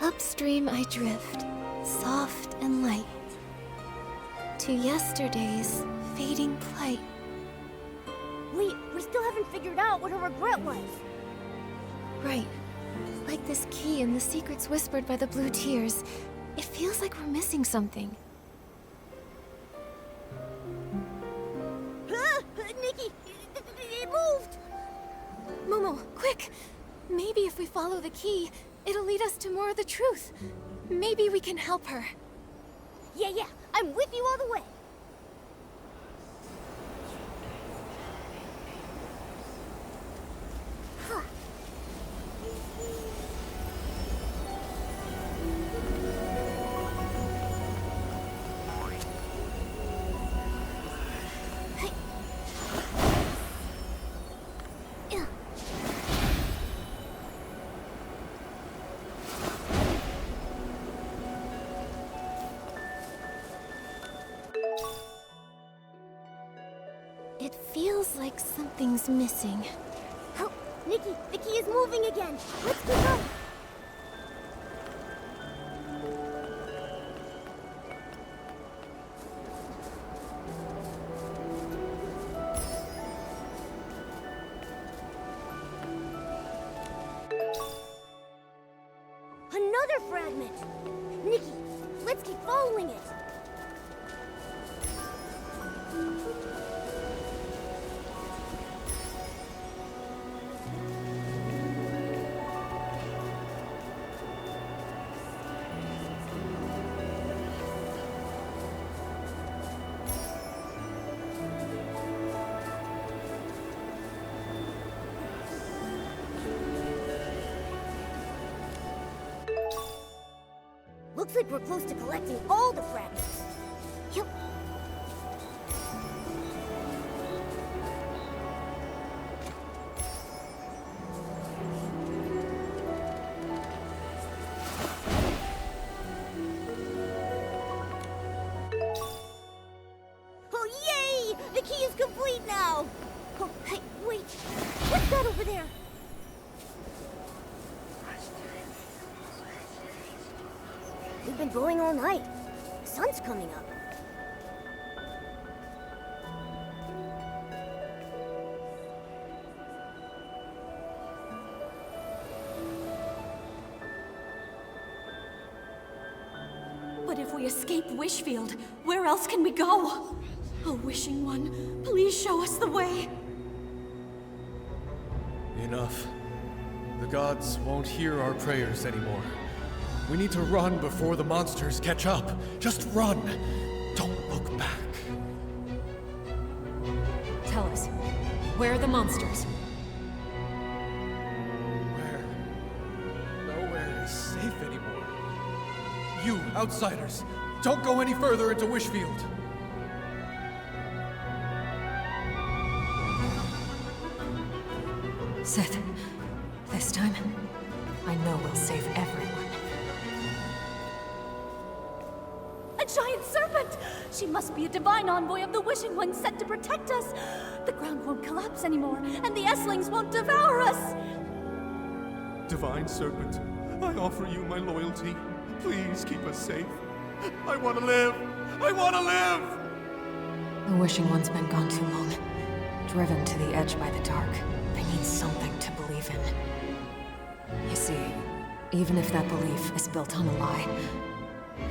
Upstream I drift, soft and light, to yesterday's fading plight. Wait, we still haven't figured out what her regret was. Right. Like this key and the secrets whispered by the Blue Tears. It feels like we're missing something. Nikki, it moved! Momo, quick! Maybe if we follow the key, it'll lead us to more of the truth. Maybe we can help her. Yeah, I'm with you all the way. It feels like something's missing. Oh, Nikki, the key is moving again. Let's keep up. Another fragment. Nikki, let's keep following it. Looks like we're close to collecting all the fragments. Yep. Oh, yay! The key is complete now! Oh, hey, wait. What's that over there? We've been going all night. The sun's coming up. But if we escape Wishfield, where else can we go? Oh, Wishing One, please show us the way. Enough. The gods won't hear our prayers anymore. We need to run before the monsters catch up. Just run. Don't look back. Tell us, where are the monsters? Where? Nowhere is safe anymore. You, outsiders, don't go any further into Wishfield. Sith, this time, I know we'll save everyone. A giant serpent! She must be a divine envoy of the Wishing One sent to protect us. The ground won't collapse anymore, and the Esslings won't devour us. Divine Serpent, I offer you my loyalty. Please keep us safe. I want to live! I want to live! The Wishing One's been gone too long. Driven to the edge by the dark. They need something to believe in. You see, even if that belief is built on a lie,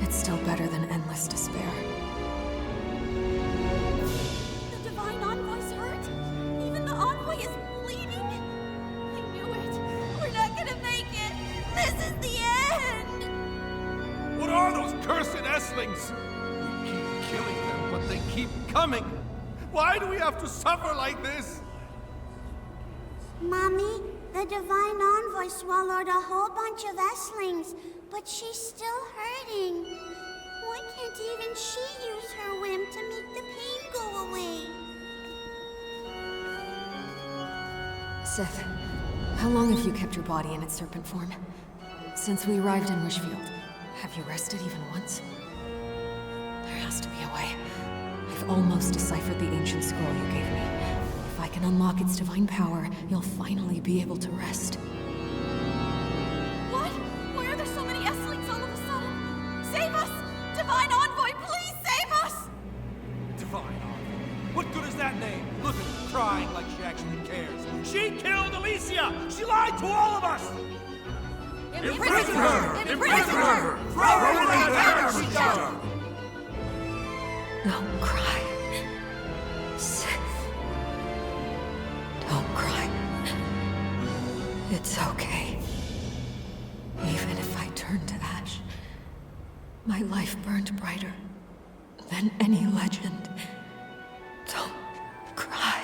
it's still better than endless despair. The divine envoy's hurt. Even the envoy is bleeding. I knew it. We're not gonna make it. This is the end. What are those cursed Esslings? We keep killing them, but they keep coming. Why do we have to suffer like this? Mommy, the Divine Envoy swallowed a whole bunch of Esslings, but she's still hurting. Why can't even she use her whim to make the pain go away? Sith, how long have you kept your body in its serpent form? Since we arrived in Wishfield, have you rested even once? There has to be a way. I've almost deciphered the ancient scroll you gave me. If I can unlock its divine power, you'll finally be able to rest. What? Why are there so many Esslings all of a sudden? Save us! Divine Envoy, please save us! Divine Envoy. What good is that name? Look at her crying like she actually cares. She killed Alicia! She lied to all of us! Imprison her! Imprison her! Throw her in the air, she shouted! Don't cry. Sith. Don't cry. It's okay. Even if I turn to ash, my life burned brighter than any legend. Don't cry.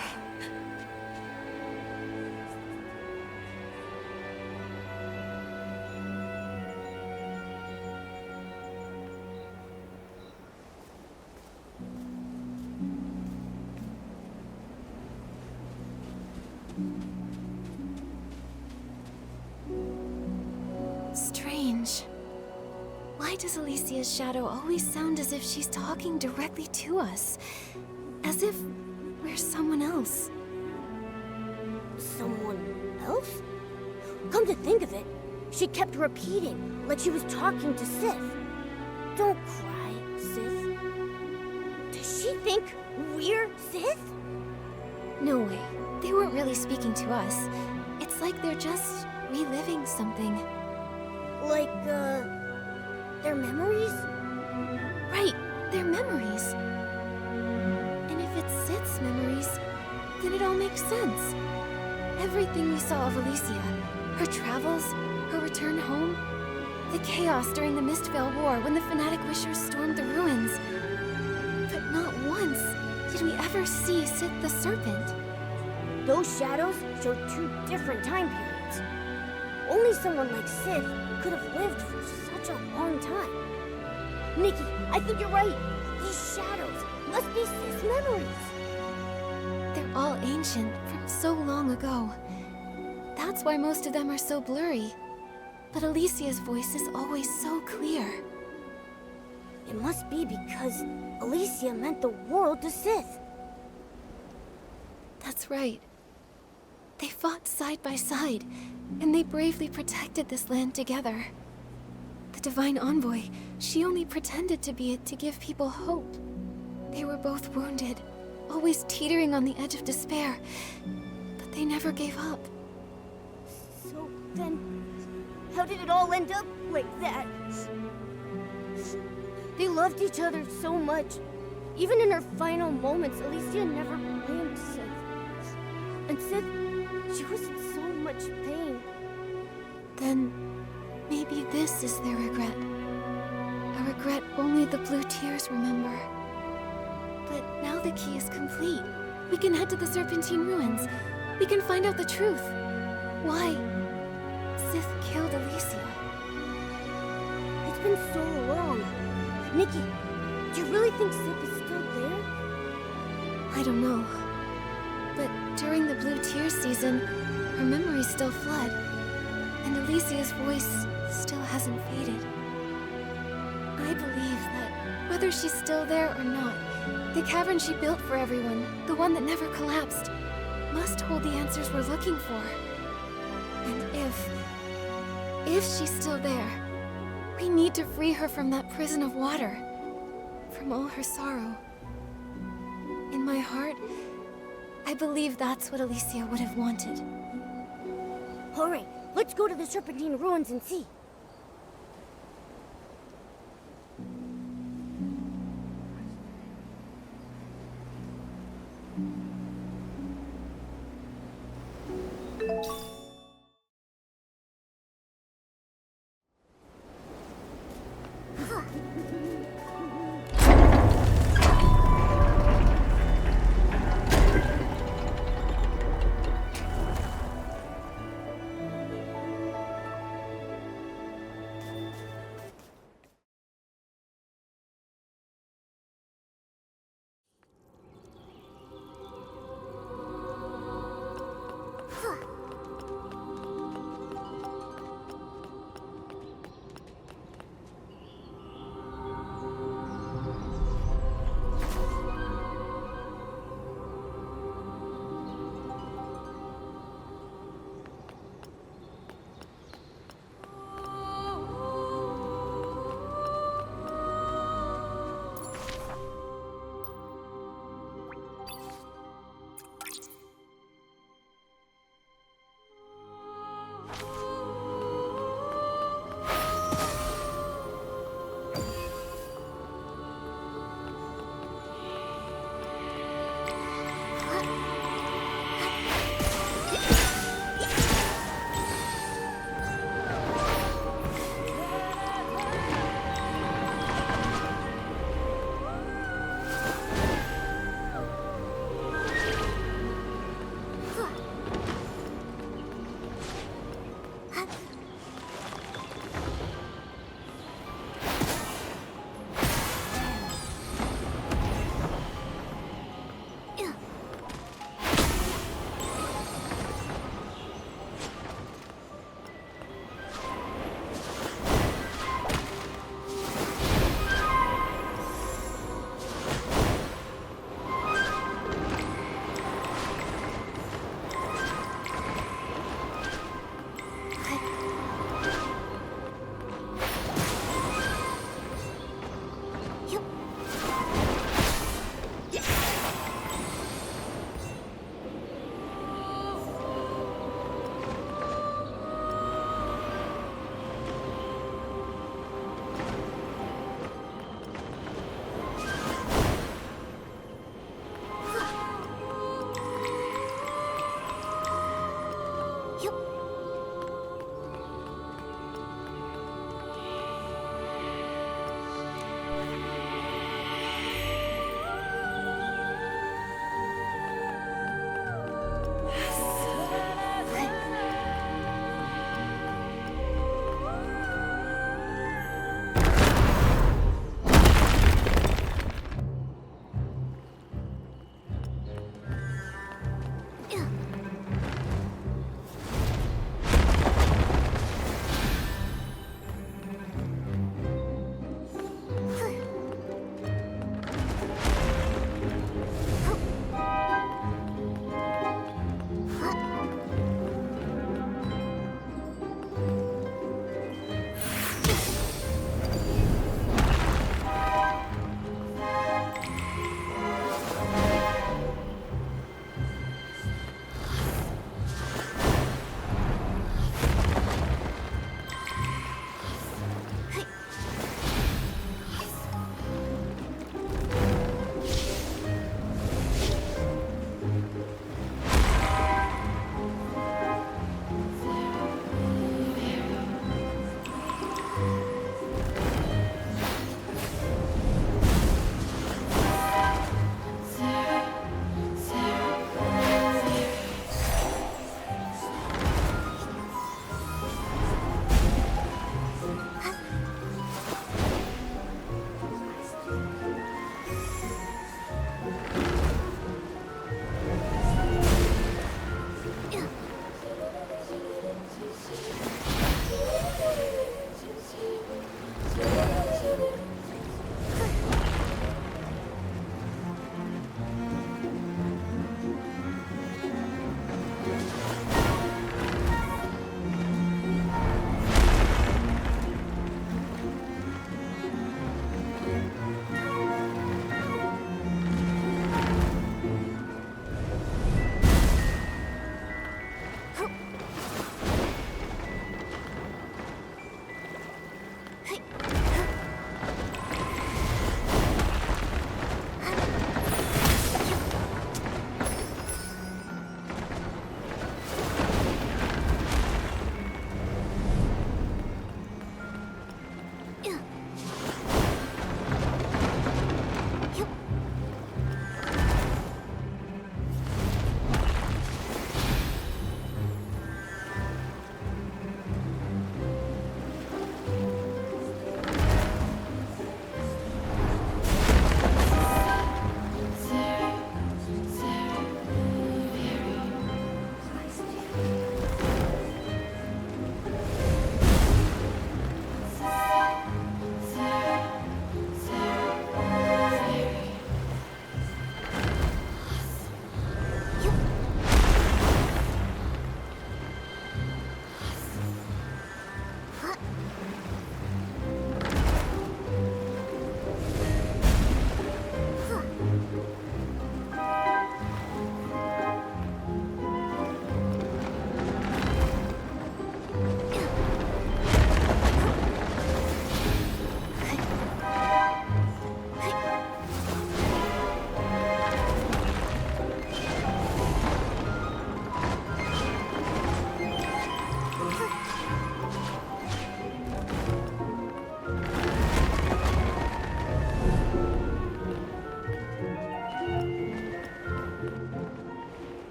Strange. Why does Alicia's shadow always sound as if she's talking directly to us? As if we're someone else. Someone else? Come to think of it, she kept repeating, like she was talking to Sith. Don't cry, Sith. Does she think we're Sith? No way. They weren't really speaking to us. It's like they're just reliving something. Like, their memories? Right, their memories. And if it's Sith's memories, then it all makes sense. Everything we saw of Alicia, her travels, her return home, the chaos during the Mistvale War when the Fanatic Wishers stormed the ruins. But not once did we ever see Sith the Serpent. Those shadows show two different time periods. Only someone like Sith could have lived for such a long time. Nikki, I think you're right. These shadows must be Sith's memories. They're all ancient, from so long ago. That's why most of them are so blurry. But Alicia's voice is always so clear. It must be because Alicia meant the world to Sith. That's right. They fought side by side, and they bravely protected this land together. The Divine Envoy, she only pretended to be it to give people hope. They were both wounded, always teetering on the edge of despair, but they never gave up. So then, how did it all end up like that? They loved each other so much. Even in her final moments, Alicia never blamed Sith. And Sith, she was in so much pain. Then, maybe this is their regret. A regret only the Blue Tears remember. But now the key is complete. We can head to the Serpentine Ruins. We can find out the truth. Why Sith killed Alicia. It's been so long. Nikki, do you really think Sith is still there? I don't know. But during the Blue Tears season, her memories still flood. And Alicia's voice still hasn't faded. I believe that whether she's still there or not, the cavern she built for everyone, the one that never collapsed, must hold the answers we're looking for. And if she's still there, we need to free her from that prison of water, from all her sorrow. In my heart, I believe that's what Alicia would have wanted. Alright, let's go to the Serpentine Ruins and see.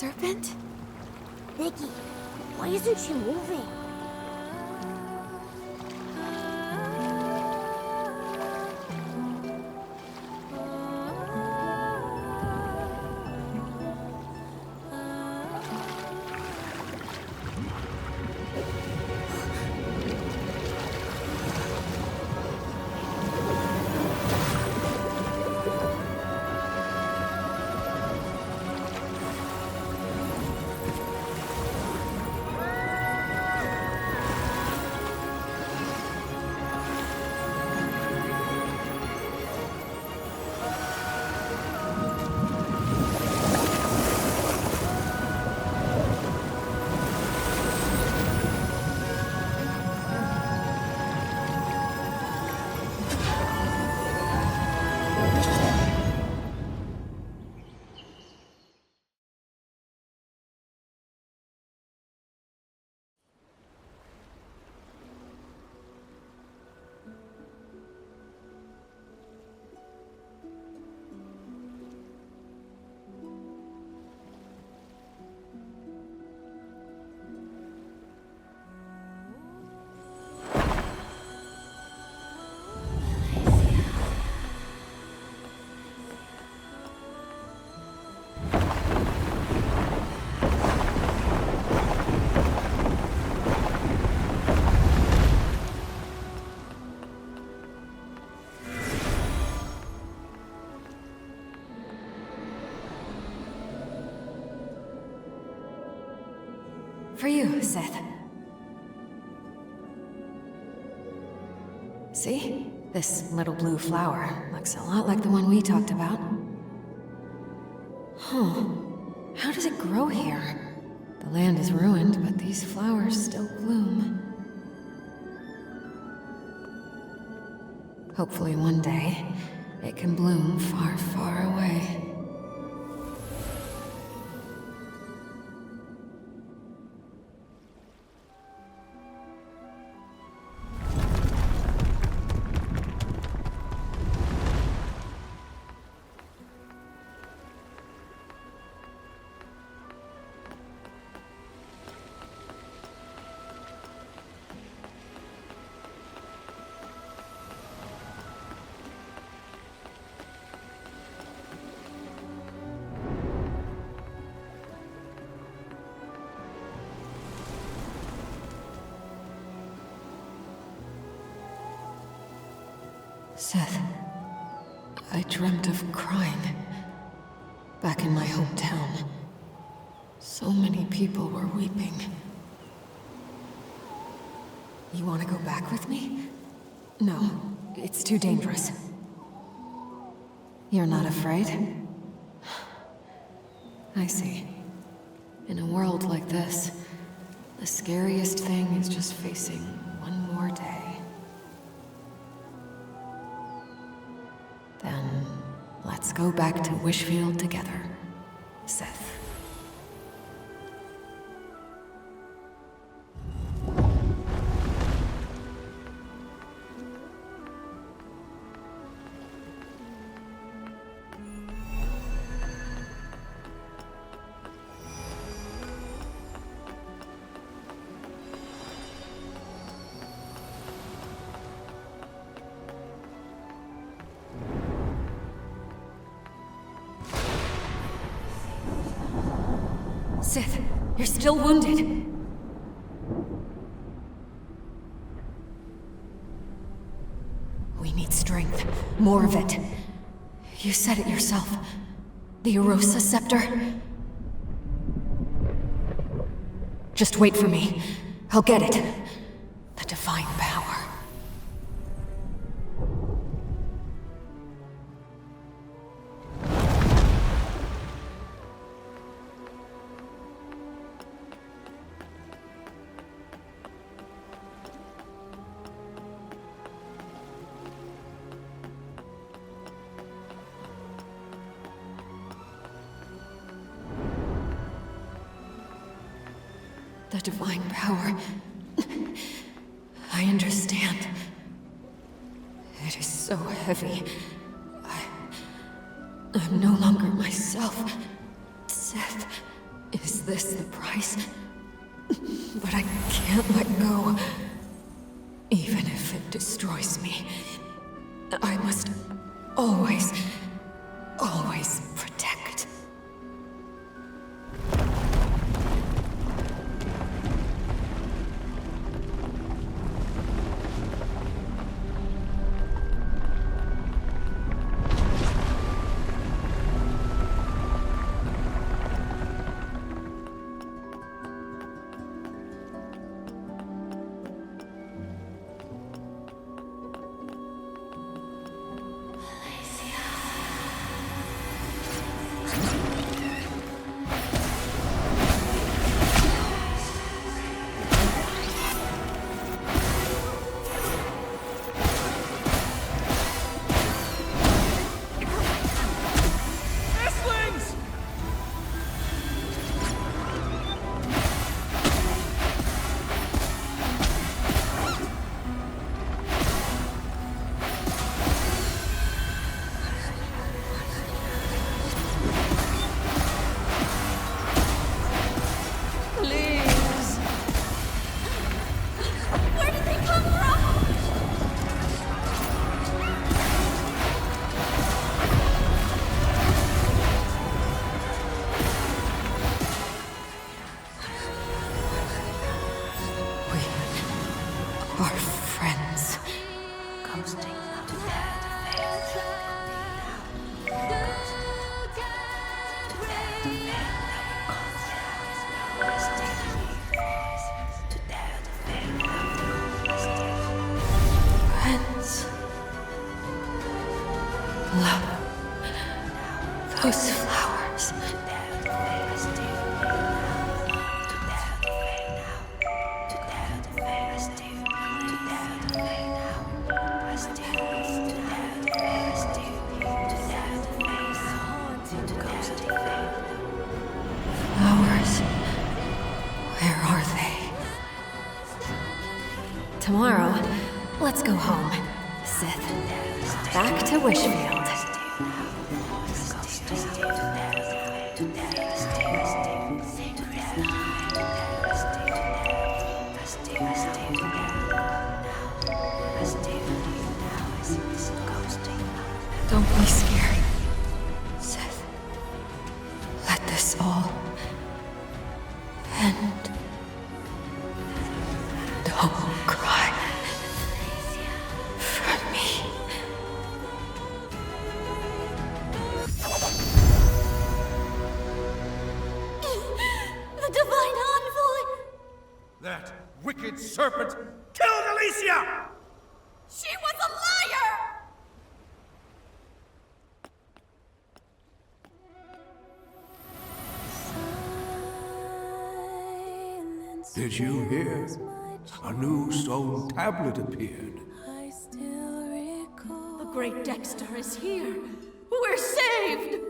serpent? Nikki, why isn't she moving? For you, Seth. See? This little blue flower looks a lot like the one we talked about. Huh. How does it grow here? The land is ruined, but these flowers still bloom. Hopefully one day, it can bloom far, far away. Seth, I dreamt of crying. Back in my hometown. So many people were weeping. You want to go back with me? No, it's too dangerous. You're not afraid? I see. In a world like this, the scariest thing is just facing one more day. Then, let's go back to Wishfield together, Seth. Sith, you're still wounded. We need strength. More of it. You said it yourself. The Erosa Scepter. Just wait for me. I'll get it. The divine power. The divine power. I understand. It is so heavy. I'm no longer myself. Seth, is this the price? But I can't let go. Even if it destroys me, I must always, always protect. tomorrow, let's go home, Sith. Back to Wishfield. Don't be scared, Sith. Let this all end. Don't cry for me. The Divine Envoy! That wicked serpent killed Alicia! She was a liar! Did you hear? A new stone tablet appeared. The great Dexter is here. We're saved!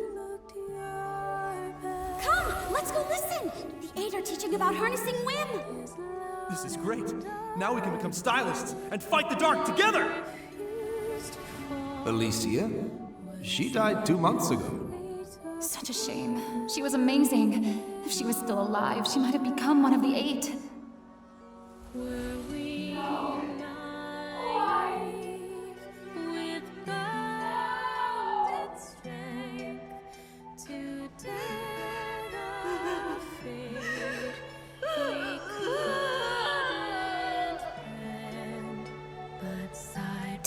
Come, let's go listen! The Eight are teaching about harnessing wind! This is great. Now we can become stylists and fight the dark together! Alicia? She died 2 months ago. Such a shame. She was amazing. If she was still alive, she might have become one of the Eight.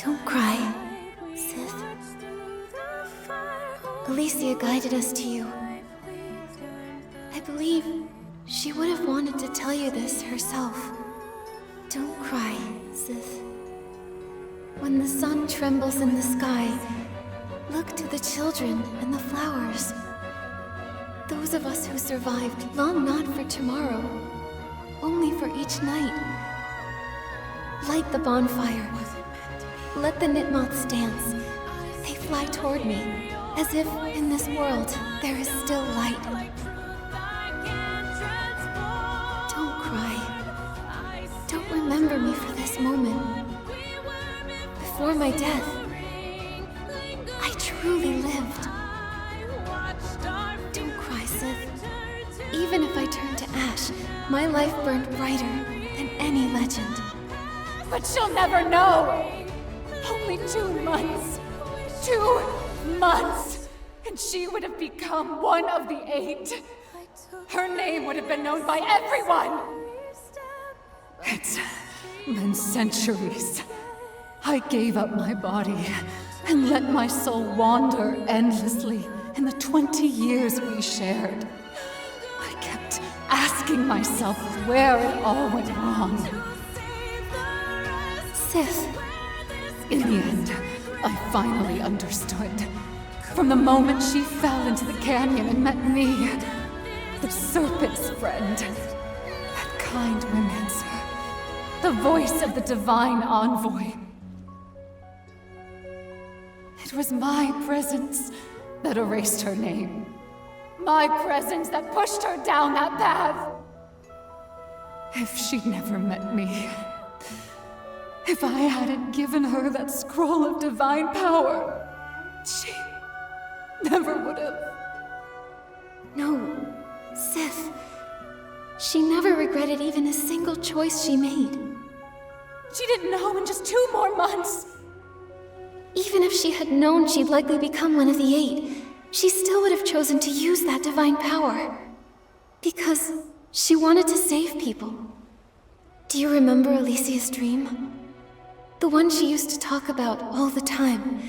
Don't cry, Sith. Alicia guided us to you. I believe she would have wanted to tell you this herself. Don't cry, Sith. When the sun trembles in the sky, look to the children and the flowers. Those of us who survived long not for tomorrow, only for each night. Light the bonfire. Let the Nitmoths dance. They fly toward me, as if in this world there is still light. Don't cry. Don't remember me for this moment. Before my death, I truly lived. Don't cry, Sith. Even if I turned to ash, my life burned brighter than any legend. But she'll never know! Only 2 months. 2 months! And she would have become one of the Eight. Her name would have been known by everyone! It's been centuries. I gave up my body and let my soul wander endlessly in the 20 years we shared. I kept asking myself where it all went wrong. Sith. In the end, I finally understood. From the moment she fell into the canyon and met me, the serpent's friend, that kind romancer, the voice of the divine envoy. It was my presence that erased her name. My presence that pushed her down that path. If she'd never met me, if I hadn't given her that scroll of divine power, she never would have. No, Sith. She never regretted even a single choice she made. She didn't know in just 2 more months. Even if she had known she'd likely become one of the Eight, she still would have chosen to use that divine power. Because she wanted to save people. Do you remember Alicia's dream? The one she used to talk about all the time.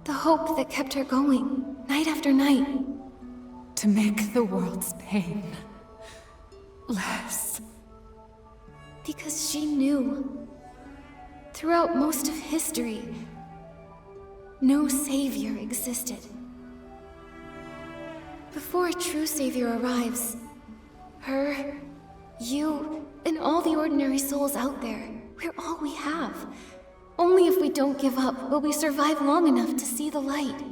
The hope that kept her going, night after night. To make the world's pain less. Because she knew, throughout most of history, no savior existed. Before a true savior arrives, her, you, and all the ordinary souls out there, we're all we have. Only if we don't give up will we survive long enough to see the light.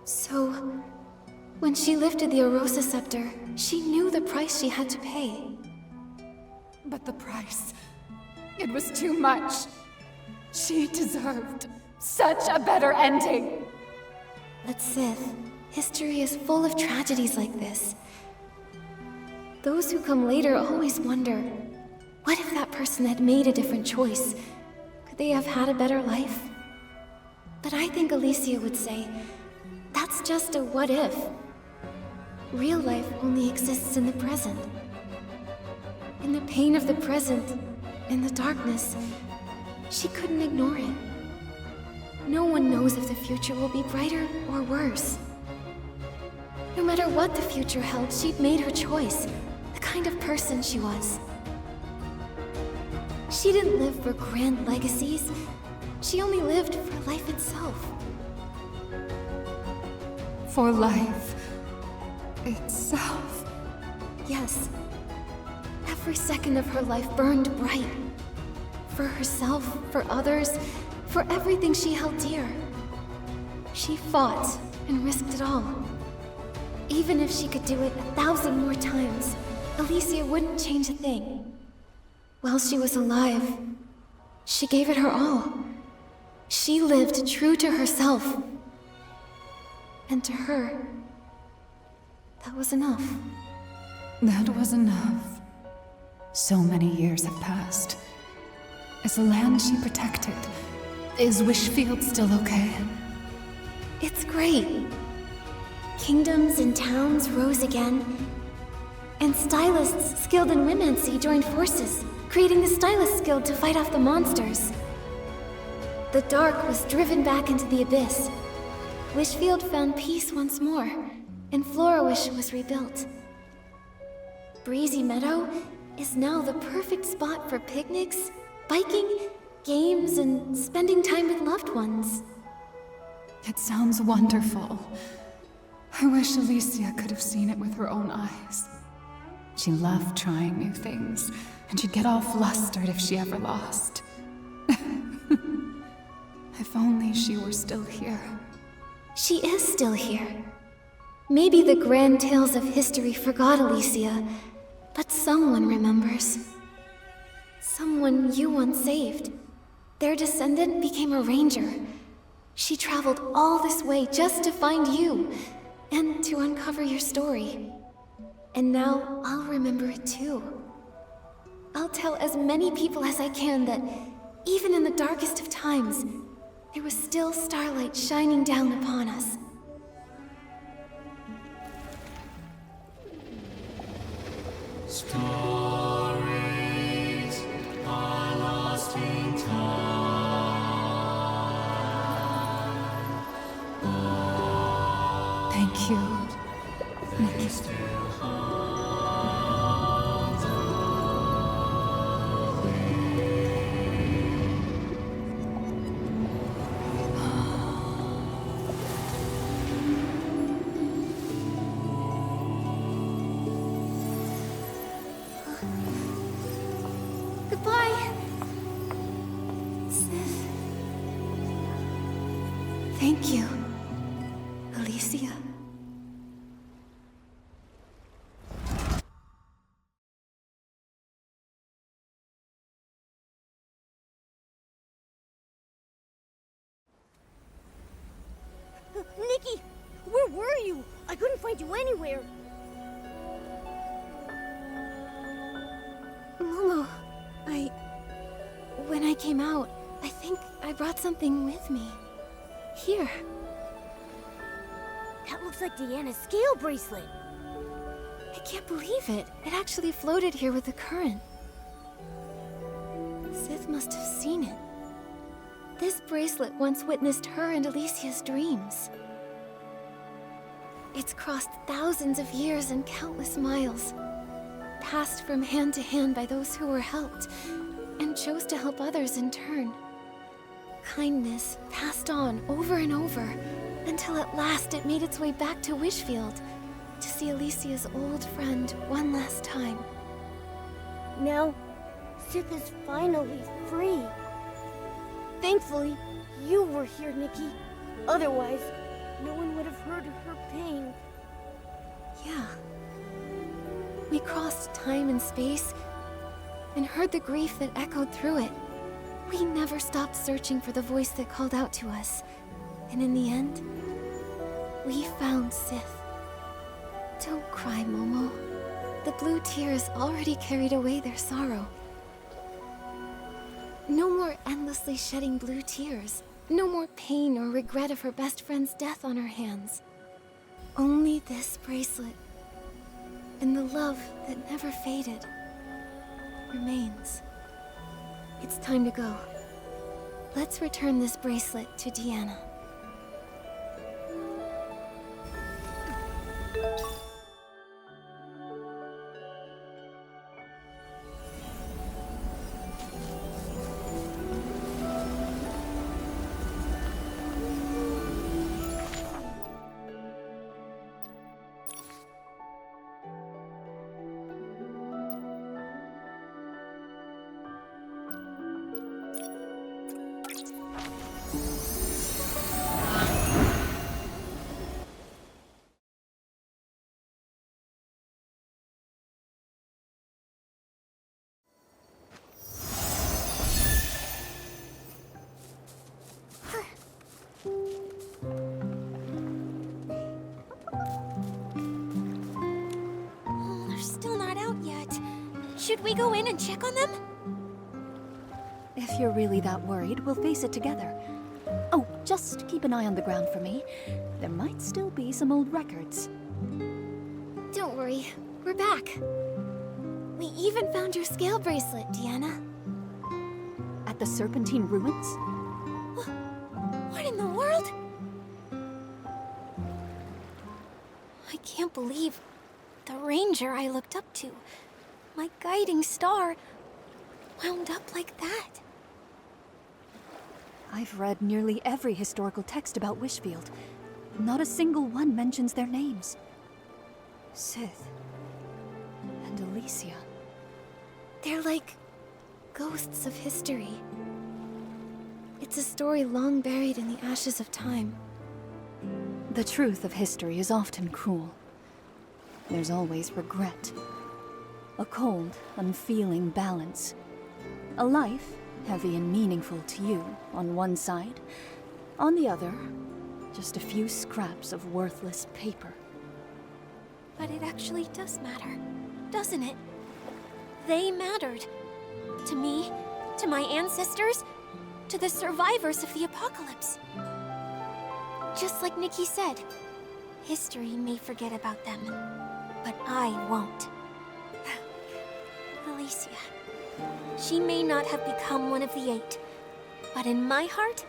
So, when she lifted the Arosa scepter, she knew the price she had to pay. But the price It was too much. She deserved such a better ending. But Sith, history is full of tragedies like this. Those who come later always wonder, what if that person had made a different choice? Could they have had a better life? But I think Alicia would say, that's just a what if. Real life only exists in the present. In the pain of the present, in the darkness, she couldn't ignore it. No one knows if the future will be brighter or worse. No matter what the future held, she'd made her choice, the kind of person she was. She didn't live for grand legacies. She only lived for life itself. For life itself. Yes. Every second of her life burned bright. For herself, for others, for everything she held dear. She fought and risked it all. Even if she could do it 1,000 more times, Alicia wouldn't change a thing. While she was alive, she gave it her all. She lived true to herself. And to her, that was enough. That was enough. So many years have passed. Is the land she protected? Is Wishfield still okay? It's great. Kingdoms and towns rose again, and stylists skilled in Womancy joined forces, creating the Stylist Guild to fight off the monsters. The dark was driven back into the abyss. Wishfield found peace once more, and Florawish was rebuilt. Breezy Meadow is now the perfect spot for picnics, biking, games, and spending time with loved ones. It sounds wonderful. I wish Alicia could have seen it with her own eyes. She loved trying new things, and she'd get all flustered if she ever lost. If only she were still here. She is still here. Maybe the grand tales of history forgot Alicia, but someone remembers. Someone you once saved. Their descendant became a ranger. She traveled all this way just to find you, and to uncover your story. And now I'll remember it too. I'll tell as many people as I can that, even in the darkest of times, there was still starlight shining down upon us. Stories are lost in time. Thank you, Nikki. Goodbye, Sif. Thank you, Alicia. Nikki, where were you? I couldn't find you anywhere. Momo, when I came out, I think I brought something with me. Here. That looks like Deanna's scale bracelet. I can't believe it. It actually floated here with the current. Sith must have seen it. This bracelet once witnessed her and Alicia's dreams. It's crossed thousands of years and countless miles, passed from hand to hand by those who were helped, and chose to help others in turn. Kindness passed on over and over, until at last it made its way back to Wishfield, to see Alicia's old friend one last time. Now, Sith is finally free. Thankfully, you were here, Nikki. Otherwise, no one would have heard her pain. Yeah. We crossed time and space, and heard the grief that echoed through it. We never stopped searching for the voice that called out to us. And in the end, we found Sith. Don't cry, Momo. The blue tears already carried away their sorrow. No more endlessly shedding blue tears. No more pain or regret of her best friend's death on her hands. Only this bracelet, and the love that never faded, remains. It's time to go. Let's return this bracelet to Deanna. They're still not out yet. Should we go in and check on them? If you're really that worried, we'll face it together. Oh, just keep an eye on the ground for me. There might still be some old records. Don't worry, we're back. We even found your scale bracelet, Deanna. At the Serpentine Ruins? What in the world? I can't believe the ranger I looked up to, my guiding star, wound up like that. I've read nearly every historical text about Wishfield. Not a single one mentions their names. Sith and Alicia. They're like ghosts of history. It's a story long buried in the ashes of time. The truth of history is often cruel. There's always regret. A cold, unfeeling balance. A life, heavy and meaningful to you, on one side. On the other, just a few scraps of worthless paper. But it actually does matter, doesn't it? They mattered. To me, to my ancestors, to the survivors of the apocalypse. Just like Nikki said, history may forget about them, but I won't. Alicia. She may not have become one of the 8, but in my heart,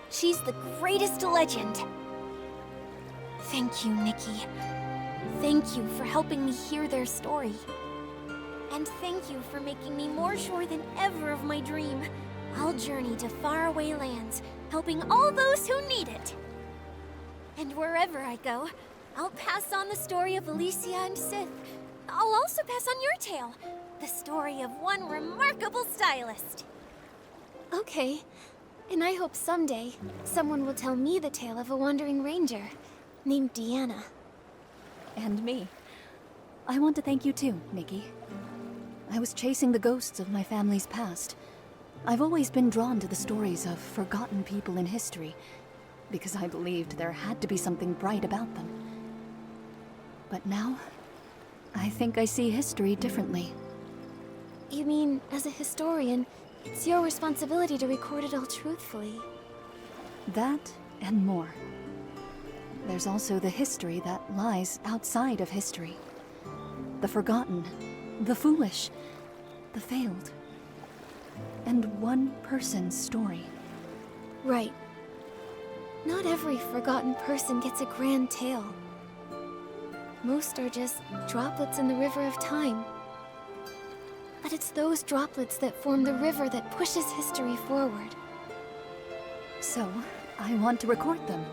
she's the greatest legend. Thank you, Nikki. Thank you for helping me hear their story. And thank you for making me more sure than ever of my dream. I'll journey to faraway lands, helping all those who need it. And wherever I go, I'll pass on the story of Alicia and Sith. I'll also pass on your tale, the story of one remarkable stylist. Okay, and I hope someday someone will tell me the tale of a wandering ranger named Deanna. And me. I want to thank you too, Nikki. I was chasing the ghosts of my family's past. I've always been drawn to the stories of forgotten people in history, because I believed there had to be something bright about them. But now, I think I see history differently. You mean, as a historian, it's your responsibility to record it all truthfully? That and more. There's also the history that lies outside of history. The forgotten, the foolish, the failed. And one person's story. Right. Not every forgotten person gets a grand tale. Most are just droplets in the river of time. But it's those droplets that form the river that pushes history forward. So, I want to record them.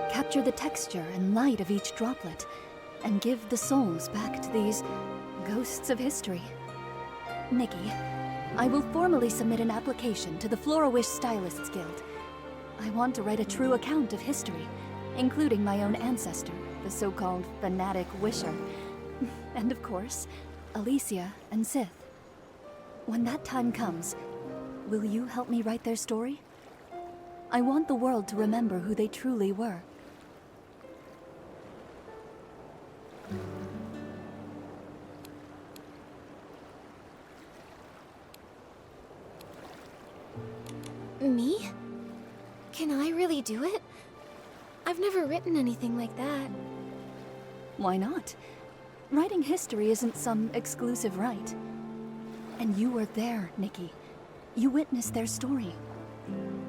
Capture the texture and light of each droplet, and give the souls back to these ghosts of history. Nikki, I will formally submit an application to the Flora-Wish Stylists Guild. I want to write a true account of history, including my own ancestor, the so-called fanatic wisher. And of course, Alicia and Sith. When that time comes, will you help me write their story? I want the world to remember who they truly were. Me? Can I really do it? I've never written anything like that. Why not? Writing history isn't some exclusive right. And you were there, Nikki. You witnessed their story.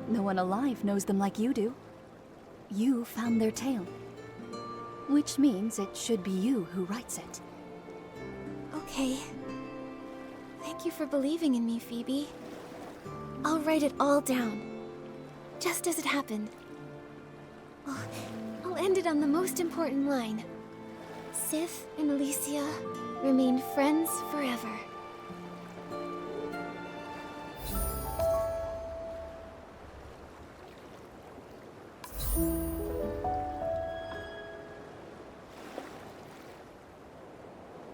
No one alive knows them like you do. You found their tale. Which means it should be you who writes it. Okay. Thank you for believing in me, Phoebe. I'll write it all down. Just as it happened. I'll end it on the most important line. Sif and Alicia remain friends forever.